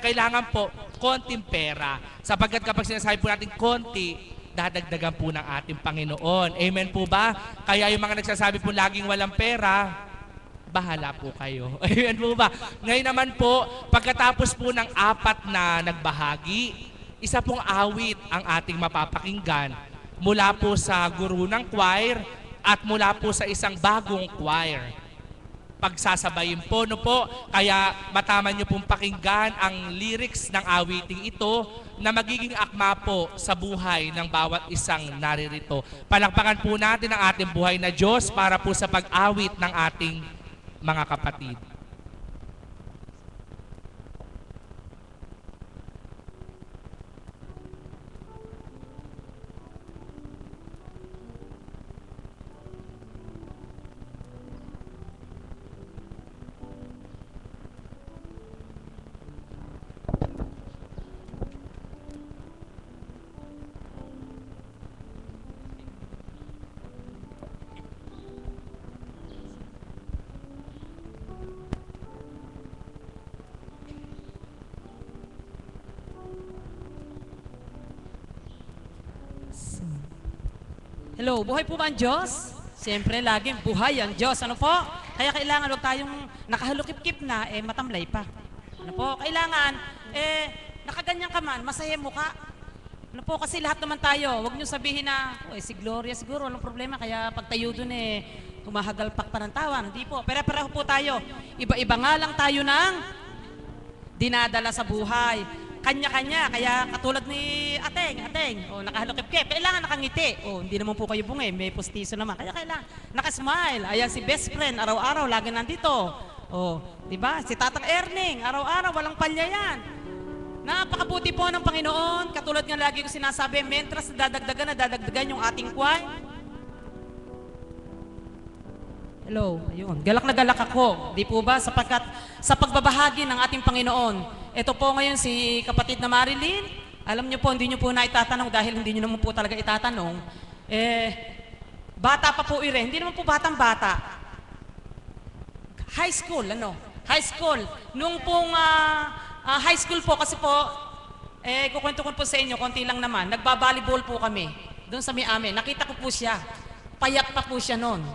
Kailangan po konting pera. Sapagkat kapag sinasabi po natin konti, dadagdagan po ng ating Panginoon. Amen po ba? Kaya yung mga nagsasabi po laging walang pera, bahala po kayo. Amen po ba? Ngayon naman po, pagkatapos po ng 4 na nagbahagi, isa pong awit ang ating mapapakinggan mula po sa guru ng choir at mula po sa isang bagong choir. pagsasabayin po, no po. Kaya matama nyo pong pakinggan ang lyrics ng awiting ito na magiging akma po sa buhay ng bawat isang naririto. Palakpakan po natin ang ating buhay na Diyos para po sa pag-awit ng ating mga kapatid. Hello, buhay po ba ang Diyos? Siyempre, laging buhay ang Diyos. Ano po? Kaya kailangan huwag tayong nakahalukip-kip na, matamlay pa. Ano po? Kailangan, nakaganyan ka man, masaya mukha. Ano po? Kasi lahat naman tayo, huwag niyo sabihin na, si Gloria siguro, walang problema. Kaya pag tayo dun, humahagalpak pa ng tawa. Hindi po. Pere-pareho po tayo. Iba-iba nga lang tayo ng dinadala sa buhay. Kanya-kanya, kaya katulad ni Ateng, nakahalukip-kip, kailangan nakangiti. Hindi naman po kayo bungi, may postiso naman. Kaya kailangan nakasmile. Ayan si best friend, araw-araw, lagi nandito. Di ba? Si Tatang Erning, araw-araw, walang palya yan. Napakabuti po ng Panginoon, katulad nga lagi ko sinasabi, mentras nadadagdagan yung ating kway. Hello, ayun. Galak na galak ako, di po ba? Sapagkat sa pagbabahagi ng ating Panginoon, ito po ngayon si kapatid na Marilyn. Alam niyo po, hindi niyo po na itatanong dahil hindi niyo naman po talaga itatanong. Bata pa po hindi naman po batang-bata. High school, High school. Nung pong high school po kasi po, kukwento ko po sa inyo, konti lang naman. Nagbabalibol po kami doon sa may amin. Nakita ko po siya. Payat pa po siya noon.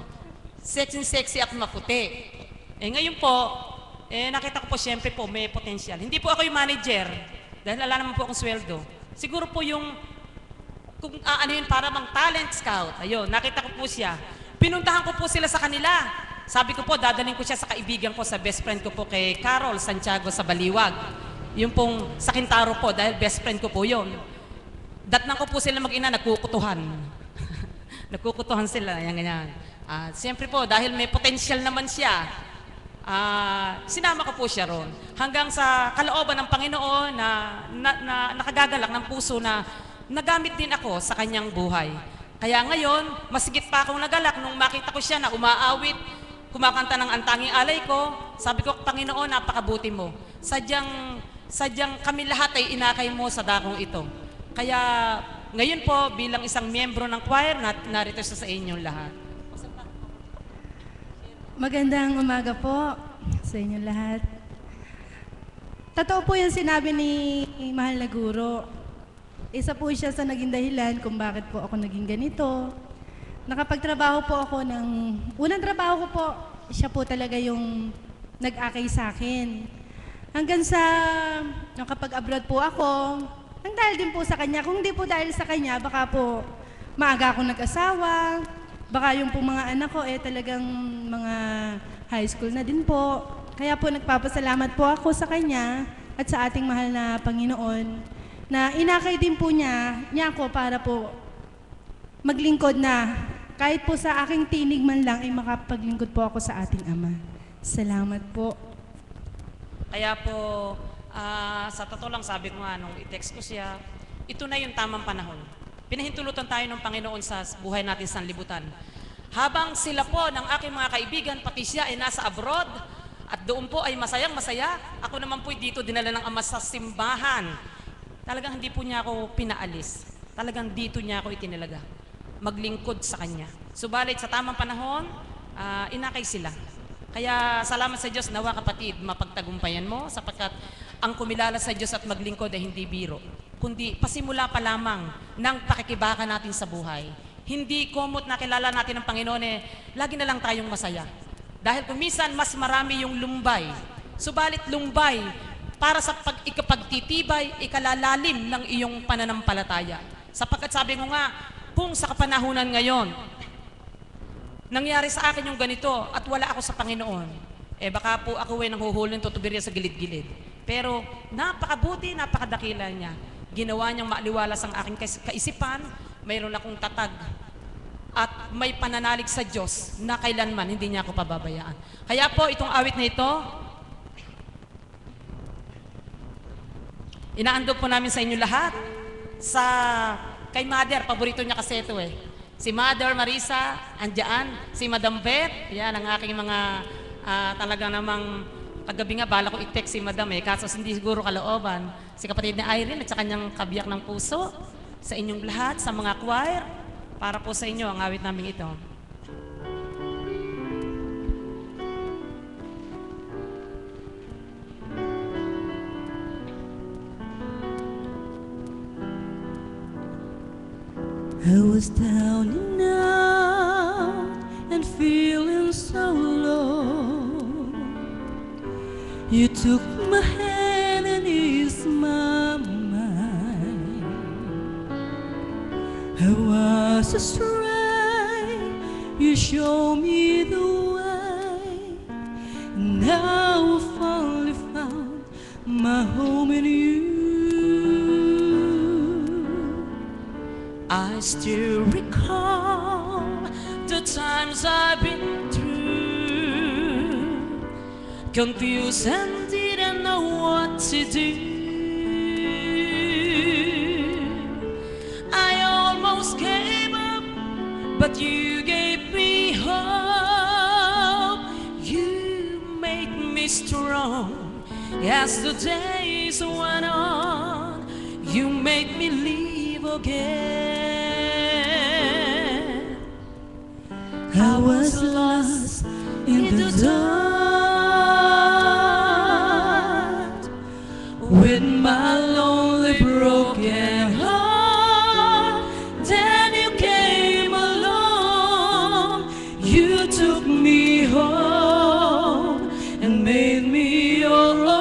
Sexy at maputi. Ngayon po, nakita ko po siyempre po may potential. Hindi po ako yung manager dahil wala naman po akong sweldo. Siguro po yung kung ano yun para mang talent scout. Ayun, nakita ko po siya. Pinuntahan ko po sila sa kanila. Sabi ko po, dadalhin ko siya sa kaibigan ko, sa best friend ko po kay Carol Santiago sa Baliwag. Yung pong sa Quintaro po dahil best friend ko po yun. Datnan ko po sila mag-ina, nagkukutuhan. Nagkukutuhan sila, ganyan. Siyempre po, dahil may potential naman siya, sinama ko po siya ron. Hanggang sa kalooban ng Panginoon na nakagagalak ng puso na nagamit din ako sa kanyang buhay. Kaya ngayon, masigit pa akong nagalak nung makita ko siya na umaawit, kumakanta ng Antanging Alay Ko. Sabi ko, Panginoon, napakabuti mo. Sadyang kami lahat ay inakay mo sa dakong ito. Kaya ngayon po, bilang isang miyembro ng choir, narito sa inyong lahat. Magandang umaga po sa inyo lahat. Totoo po yung sinabi ni Mahal na Guro. Isa po siya sa naging dahilan kung bakit po ako naging ganito. Nakapagtrabaho po ako unang trabaho ko po, siya po talaga yung nag-akay sa akin. Hanggang sa nakapag-abroad po ako, nang dahil din po sa kanya. Kung di po dahil sa kanya, baka po maaga akong nag-asawa. Baka yung po mga anak ko talagang mga high school na din po. Kaya po nagpapasalamat po ako sa kanya at sa ating mahal na Panginoon na inakay din po niya ako para po maglingkod na kahit po sa aking tinig man lang ay makapaglingkod po ako sa ating Ama. Salamat po. Kaya po, sa totoo lang sabi ko nga nung i-text ko siya, ito na yung tamang panahon. Pinahintulutan tayo ng Panginoon sa buhay natin sa libutan. Habang sila po ng aking mga kaibigan, pati siya ay nasa abroad, at doon po ay masayang masaya, ako naman po dito dinala ng Ama sa simbahan. Talagang hindi po niya ako pinaalis. Talagang dito niya ako itinalaga. Maglingkod sa Kanya. Subalit sa tamang panahon, inakay sila. Kaya salamat sa Diyos, nawa kapatid, mapagtagumpayan mo sapagkat ang kumilala sa Diyos at maglingkod ay hindi biro, kundi pasimula pa lamang ng pakikibaka natin sa buhay. Hindi komot na kilala natin ang Panginoon lagi na lang tayong masaya. Dahil kung minsan mas marami yung lumbay, subalit lumbay para sa ikapagtitibay, ikalalalim ng iyong pananampalataya. Sapagkat sabi ko nga, kung sa kapanahunan ngayon, nangyari sa akin yung ganito at wala ako sa Panginoon, baka po ako nanghuhulong tutubirya sa gilid-gilid. Pero napakabuti, napakadakila niya. Ginawa niyang maaliwalas ang aking kaisipan, mayroon akong tatag at may pananalig sa Diyos na kailanman hindi niya ako pababayaan. Kaya po itong awit na ito, inaandog po namin sa inyo lahat kay Mother, paborito niya kasi ito Si Mother Marisa, andyan. Si Madam Beth, yan ang aking mga talaga namang kagabi nga, bala ko i-text si Madam kaso hindi siguro kalooban. Si kapatid ni Irene at sa kanyang kabiyak ng puso, sa inyong lahat, sa mga choir, para po sa inyo ang awit namin ito. I was down and out and feeling so low. You took my hand and eased my mind. I was astray, you showed me the way. Now I finally found my home in you. I still recall the times I've been through, confused and didn't know what to do. I almost gave up, but you gave me hope. You made me strong as the days went on. You made me live again. I was lost in the dark with my lonely broken heart. Then you came along, you took me home and made me your own.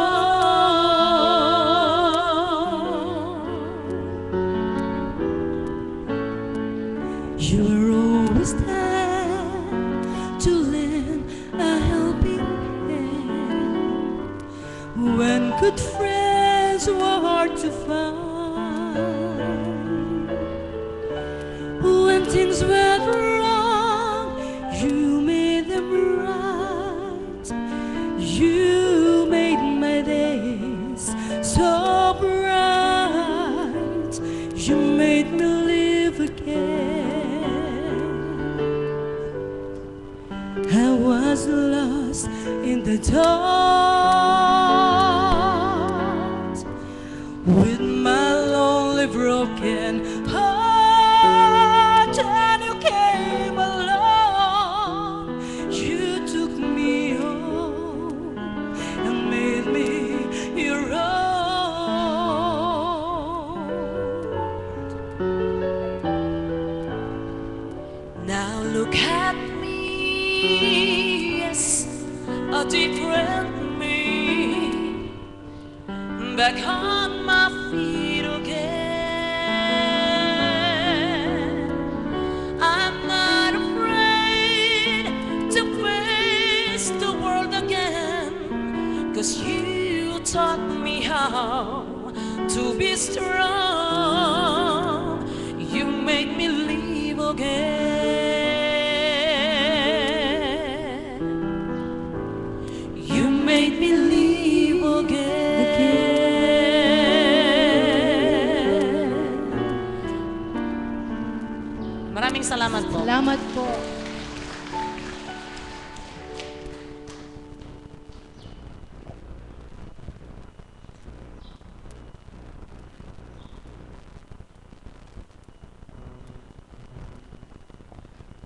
You were always there to lend a helping hand when good friends were hard to find. When things went wrong, you made them right. You made my days so bright. You made me live again. I was lost in the dark with my lonely broken heart. And you came along, you took me home and made me your own. Now look at me, yes, a different me, back on my feet again. I'm not afraid to face the world again, 'cause you taught me how to be strong. You made me live again. You made me live again. Maraming salamat po. Salamat po.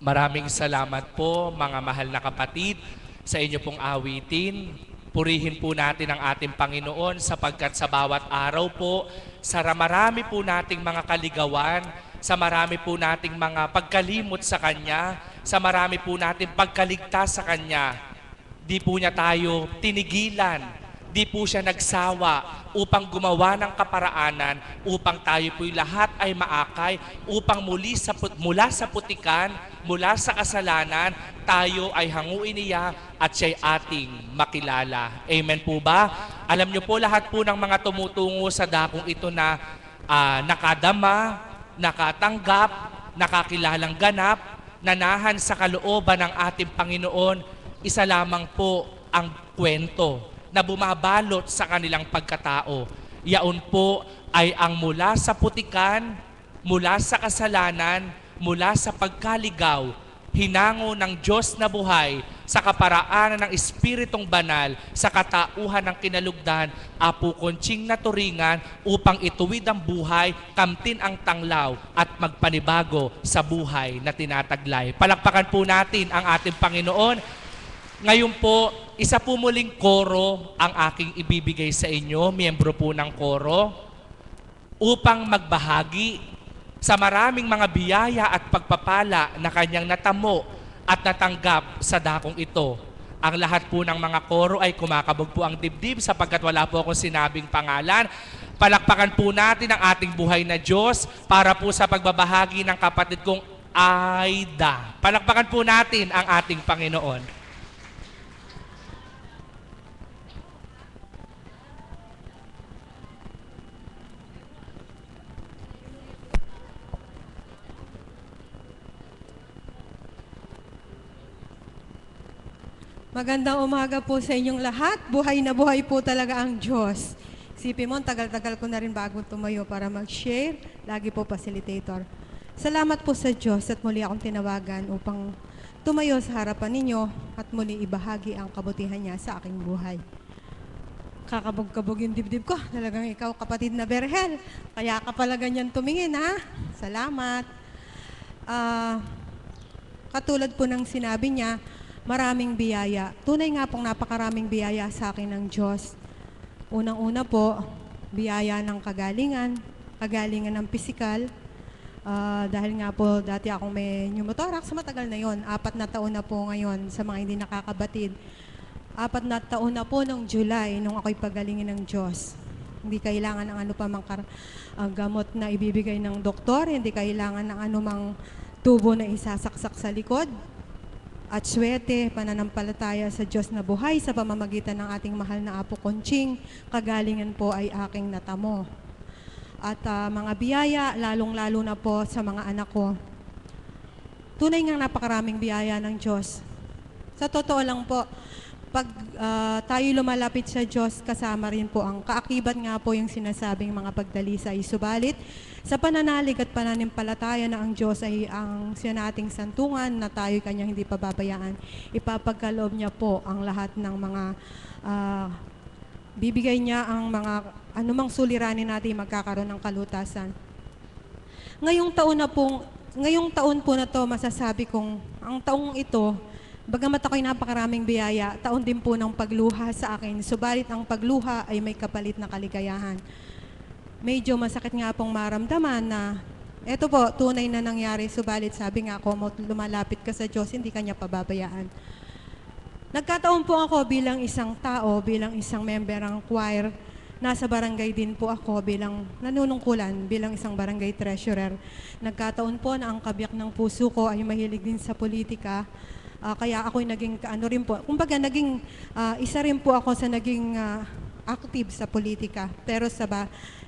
Maraming salamat po mga mahal na kapatid sa inyo pong awitin. Purihin po natin ang ating Panginoon sapagkat sa bawat araw po, sa marami po nating mga kaligawan, sa marami po nating mga pagkalimot sa Kanya, sa marami po nating pagkaligtas sa Kanya, di po niya tayo tinigilan Di po siya nagsawa upang gumawa ng kaparaanan, upang tayo po'y lahat ay maakay, upang mula sa putikan, mula sa kasalanan, tayo ay hanguin niya at siya'y ating makilala. Amen po ba? Alam niyo po, lahat po ng mga tumutungo sa dakong ito na nakadama, nakatanggap, nakakilalang ganap, nanahan sa kalooban ng ating Panginoon, isa lamang po ang kwento na bumabalot sa kanilang pagkatao. Yaon po ay ang mula sa putikan, mula sa kasalanan, mula sa pagkaligaw, hinango ng Diyos na buhay sa kaparaanan ng Espiritong Banal sa katauhan ng kinalugdan, Apo Conching na turingan upang ituwid ang buhay, kamtin ang tanglaw at magpanibago sa buhay na tinataglay. Palakpakan po natin ang ating Panginoon. Ngayon po, isa po muling koro ang aking ibibigay sa inyo, miyembro po ng koro, upang magbahagi sa maraming mga biyaya at pagpapala na kanyang natamo at natanggap sa dakong ito. Ang lahat po ng mga koro ay kumakabog po ang dibdib sapagkat wala po akong sinabing pangalan. Palakpakan po natin ang ating buhay na Diyos para po sa pagbabahagi ng kapatid kong Aida. Palakpakan po natin ang ating Panginoon. Magandang umaga po sa inyong lahat. Buhay na buhay po talaga ang Diyos. Isipin mo, tagal-tagal ko na rin bago tumayo para mag-share. Lagi po facilitator. Salamat po sa Diyos at muli akong tinawagan upang tumayo sa harapan ninyo at muli ibahagi ang kabutihan niya sa aking buhay. Kakabog-kabog yung dibdib ko. Talagang ikaw, kapatid na Berhel. Kaya ka pala ganyan tumingin, ha? Salamat. Katulad po ng sinabi niya, maraming biyaya. Tunay nga pong napakaraming biyaya sa akin ng Diyos. Unang-una po, biyaya ng kagalingan ng pisikal. Dahil nga po, dati akong may pneumothorax, matagal na yon. 4 na taon na po ngayon sa mga hindi nakakabatid. 4 na taon na po nung July, nung ako'y pagalingin ng Diyos. Hindi kailangan ng ano pa mang gamot na ibibigay ng doktor, hindi kailangan ng anumang tubo na isasaksak sa likod. At swerte, pananampalataya sa Diyos na buhay sa pamamagitan ng ating mahal na Apo Conching, kagalingan po ay aking natamo. At mga biyaya, lalong-lalo na po sa mga anak ko. Tunay ngang napakaraming biyaya ng Diyos. Sa totoo lang po, pag tayo lumalapit sa Diyos, kasama rin po ang kaakibat nga po yung sinasabing mga pagdalisay. Subalit, sa pananalig at pananampalataya na ang Diyos ay ang siya nating santungan na tayo kanyang hindi pababayaan, ipapagkaloob niya po ang lahat ng mga bibigay niya ang mga anumang suliranin natin magkakaroon ng kalutasan. Ngayong taon po na to, masasabi kong ang taong ito, bagamat ako'y napakaraming biyaya, taon din po ng pagluha sa akin. Subalit ang pagluha ay may kapalit na kaligayahan. Medyo masakit nga pong maramdaman na eto po, tunay na nangyari. Subalit sabi nga ko, lumalapit ka sa Diyos, hindi kanya pababayaan. Nagkataon po ako bilang isang tao, bilang isang member ng choir. Nasa barangay din po ako bilang nanunungkulan, bilang isang barangay treasurer. Nagkataon po na ang kabiyak ng puso ko ay mahilig din sa politika. Kaya ako'y naging kumbaga naging isa rin po ako sa naging active sa politika. Pero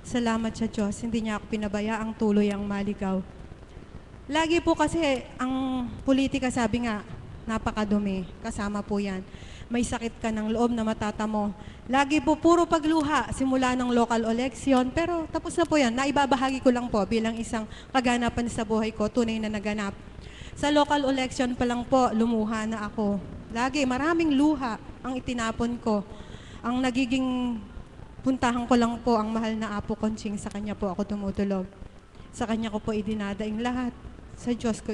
salamat sa Diyos, hindi niya ako pinabayaang tuloy ang maligaw. Lagi po kasi ang politika, sabi nga, napakadumi. Kasama po yan. May sakit ka ng loob na matatamo. Lagi po puro pagluha, simula ng local election. Pero tapos na po yan. Naibabahagi ko lang po bilang isang kaganapan sa buhay ko, tunay na naganap. Sa local election pa lang po, lumuha na ako. Lagi, maraming luha ang itinapon ko. Ang nagiging puntahan ko lang po ang mahal na Apo Conching, sa kanya po ako tumutulog. Sa kanya ko po idinadaing lahat. Sa Diyos ko,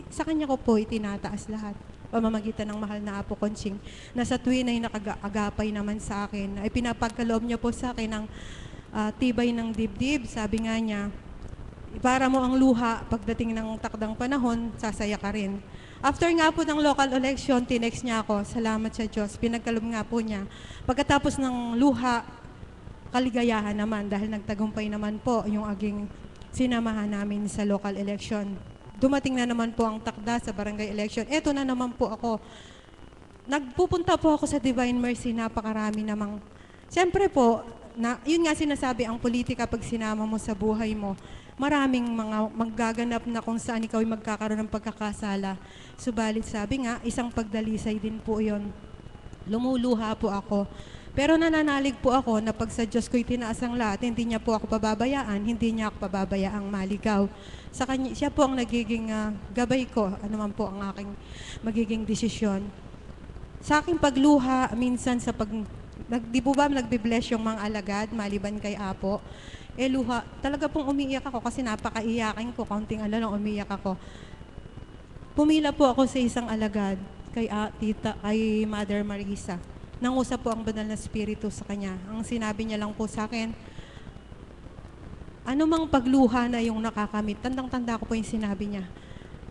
sa kanya ko po itinataas lahat. Pamamagitan ng mahal na Apo Conching, na sa tuwin ay nakagapay naman sa akin. Ay pinapagkaloob niya po sa akin ng tibay ng dibdib. Sabi nga niya, para mo ang luha, pagdating ng takdang panahon, sasaya ka rin. After nga po ng local election, tinext niya ako, salamat sa Diyos, pinagkaloob nga po niya. Pagkatapos ng luha, kaligayahan naman dahil nagtagumpay naman po yung aging sinamahan namin sa local election. Dumating na naman po ang takda sa barangay election. Eto na naman po ako. Nagpupunta po ako sa Divine Mercy, napakarami namang. Siyempre po, yun nga sinasabi, ang politika pag sinama mo sa buhay mo, maraming mga maggaganap na kung saan ikaw ay magkakaroon ng pagkakasala. Subalit sabi nga, isang pagdalisay din po yon. Lumuluha po ako. Pero nananalig po ako na pag sa Diyos ko'y tinaas ang lahat, hindi niya po ako pababayaan, hindi niya ako pababayaang maligaw. Sa kanya, siya po ang nagiging gabay ko, ano man po ang aking magiging desisyon. Sa aking pagluha, minsan sa di po ba nagbe-bless yung mga alagad, maliban kay Apo, luha, talaga pong umiiyak ako kasi napakaiyakin ko, kaunting lang umiiyak ako. Pumila po ako sa isang alagad, kay Mother Marisa. Nangusap po ang banal na spirito sa kanya. Ang sinabi niya lang po sa akin, anumang pagluha na yung nakakamit, tandang-tanda ko po yung sinabi niya,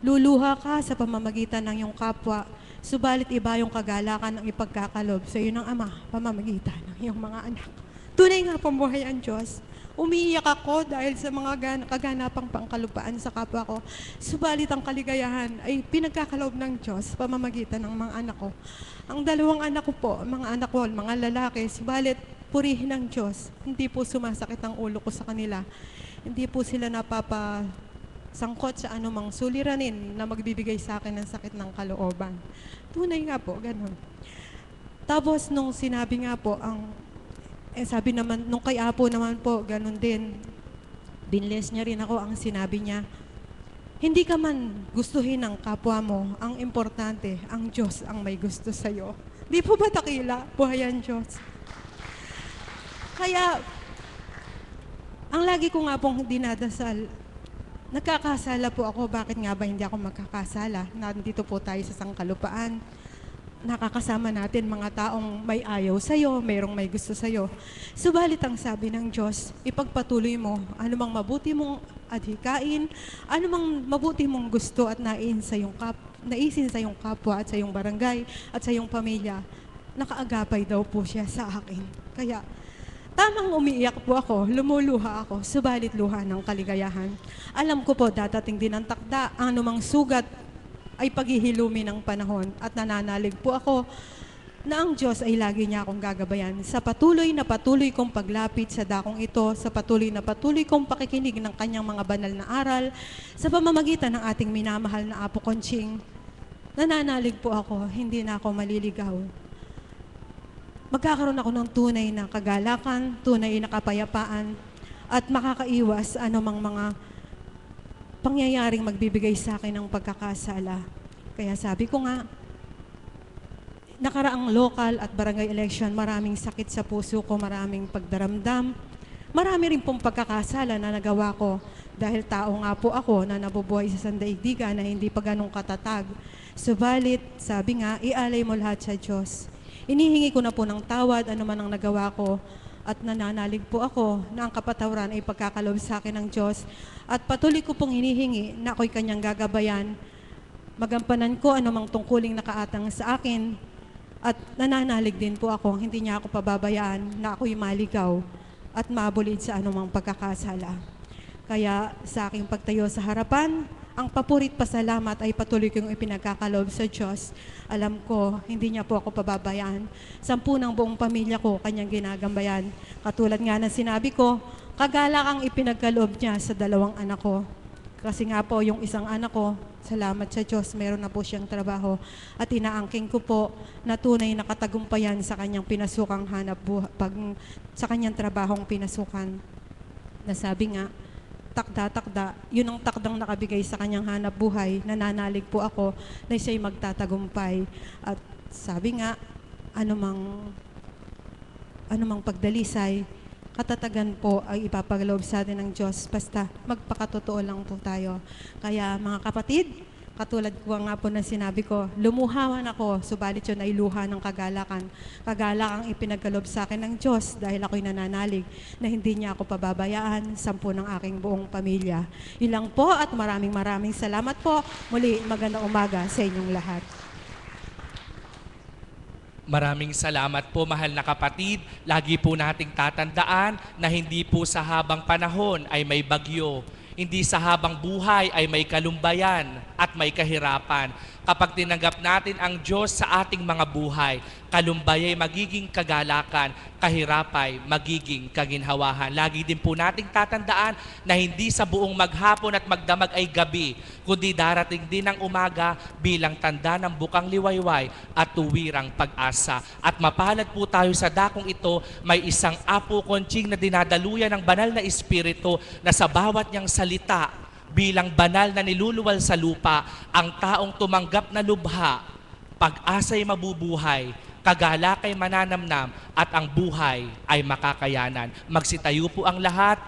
luluha ka sa pamamagitan ng iyong kapwa, subalit iba yung kagalakan ng ipagkakalob sa iyo ng Ama, pamamagitan ng iyong mga anak. Tunay nga pambuhay ang Diyos. Umiiyak ako dahil sa mga kaganapang pangkalupaan sa kapwa ko. Subalit ang kaligayahan ay pinagkakalob ng Diyos pamamagitan ng mga anak ko. Ang dalawang anak ko po, mga anak ko, mga lalaki, subalit purihin ng Diyos. Hindi po sumasakit ang ulo ko sa kanila. Hindi po sila napapasangkot sa anumang suliranin na magbibigay sa akin ng sakit ng kalooban. Tunay nga po, ganun. Tapos nung sinabi nga po, sabi naman, nung kay Apo naman po, ganun din. Binless niya rin ako, ang sinabi niya, hindi ka man gustuhin ng kapwa mo, ang importante, ang Diyos ang may gusto sa'yo. Di po ba takila? Buhay ang Diyos. Kaya, ang lagi ko nga pong dinadasal, nagkakasala po ako, bakit nga ba hindi ako magkakasala? Nandito po tayo sa sangkalupaan. Nakakasama natin mga taong may ayaw sa'yo, mayroong may gusto sa'yo. Subalit ang sabi ng Diyos, ipagpatuloy mo, anumang mabuti mong adhikain, anumang mabuti mong gusto at naisin sa iyong kapwa at sa iyong barangay at sa iyong pamilya, nakaagapay daw po siya sa akin. Kaya, tamang umiiyak po ako, lumuluha ako, subalit luha ng kaligayahan. Alam ko po, dadating din ang takda, anumang sugat, ay paghihilumi ng panahon at nananalig po ako na ang Diyos ay lagi niya akong gagabayan sa patuloy na patuloy kong paglapit sa dakong ito, sa patuloy na patuloy kong pakikinig ng kanyang mga banal na aral, sa pamamagitan ng ating minamahal na Apo Conching. Nananalig po ako, hindi na ako maliligaw. Magkakaroon ako ng tunay na kagalakan, tunay na kapayapaan, at makakaiwas anumang mga pangyayaring magbibigay sa akin ng pagkakasala. Kaya sabi ko nga, nakaraang local at barangay election, maraming sakit sa puso ko, maraming pagdaramdam. Marami rin pong pagkakasala na nagawa ko dahil tao nga po ako na nabubuhay sa sandaigdigan na hindi pa ganong katatag. Subalit, sabi nga, ialay mo lahat sa Diyos. Inihingi ko na po ng tawad, ano man ang nagawa ko, at nananalig po ako na ang kapatawaran ay pagkakalob sa akin ng Diyos. At patuloy ko pong hinihingi na ako'y kanyang gagabayan. Magampanan ko anumang tungkuling nakaatang sa akin. At nananalig din po ako, hindi niya ako pababayaan na ako'y maligaw at mabulid sa anumang pagkakasala. Kaya sa aking pagtayo sa harapan, ang papurit pasalamat ay patuloy kong ipinagkakalob sa Diyos. Alam ko, hindi niya po ako pababayaan. 10 ng buong pamilya ko, kanyang ginagambayan. Katulad nga ng sinabi ko, kagalakang ipinagkaloob niya sa 2 anak ko. Kasi nga po, yung isang anak ko, salamat sa Diyos, meron na po siyang trabaho. At inaangking ko po na tunay na katagumpayan sa kanyang pinasukang sa kanyang trabahong pinasukan. Nasabi nga, takda-takda, yun ang takdang nakabigay sa kanyang hanap buhay, nananalig po ako na siya'y magtatagumpay. At sabi nga, anumang pagdalisay, katatagan po ay ipapagalob sa atin ng Diyos, basta magpakatotoo lang po tayo. Kaya mga kapatid, Katulad ko nga po na sinabi ko, lumuhaman ako, subalit yun ay luha ng kagalakan. Kagalakang ipinagkalob sa akin ng Diyos dahil ako'y nananalig na hindi niya ako pababayaan, 10 ng aking buong pamilya. Ilang po at maraming salamat po. Muli, magandang umaga sa inyong lahat. Maraming salamat po, mahal na kapatid. Lagi po nating tatandaan na hindi po sa habang panahon ay may bagyo. Hindi sa habang buhay ay may kalumbayan at may kahirapan. Kapag tinanggap natin ang Diyos sa ating mga buhay, kalumbay ay magiging kagalakan, kahirapay magiging kaginhawahan. Lagi din po nating tatandaan na hindi sa buong maghapon at magdamag ay gabi, kundi darating din ang umaga bilang tanda ng bukang liwayway at tuwirang pag-asa. At mapalad po tayo sa dakong ito, may isang Apo Konching na dinadaluyan ng banal na Espiritu na sa bawat niyang salita, bilang banal na niluluwal sa lupa, ang taong tumanggap na lubha, pag-asa'y mabubuhay, kagalakay mananamnam, at ang buhay ay makakayanan. Magsitayo po ang lahat,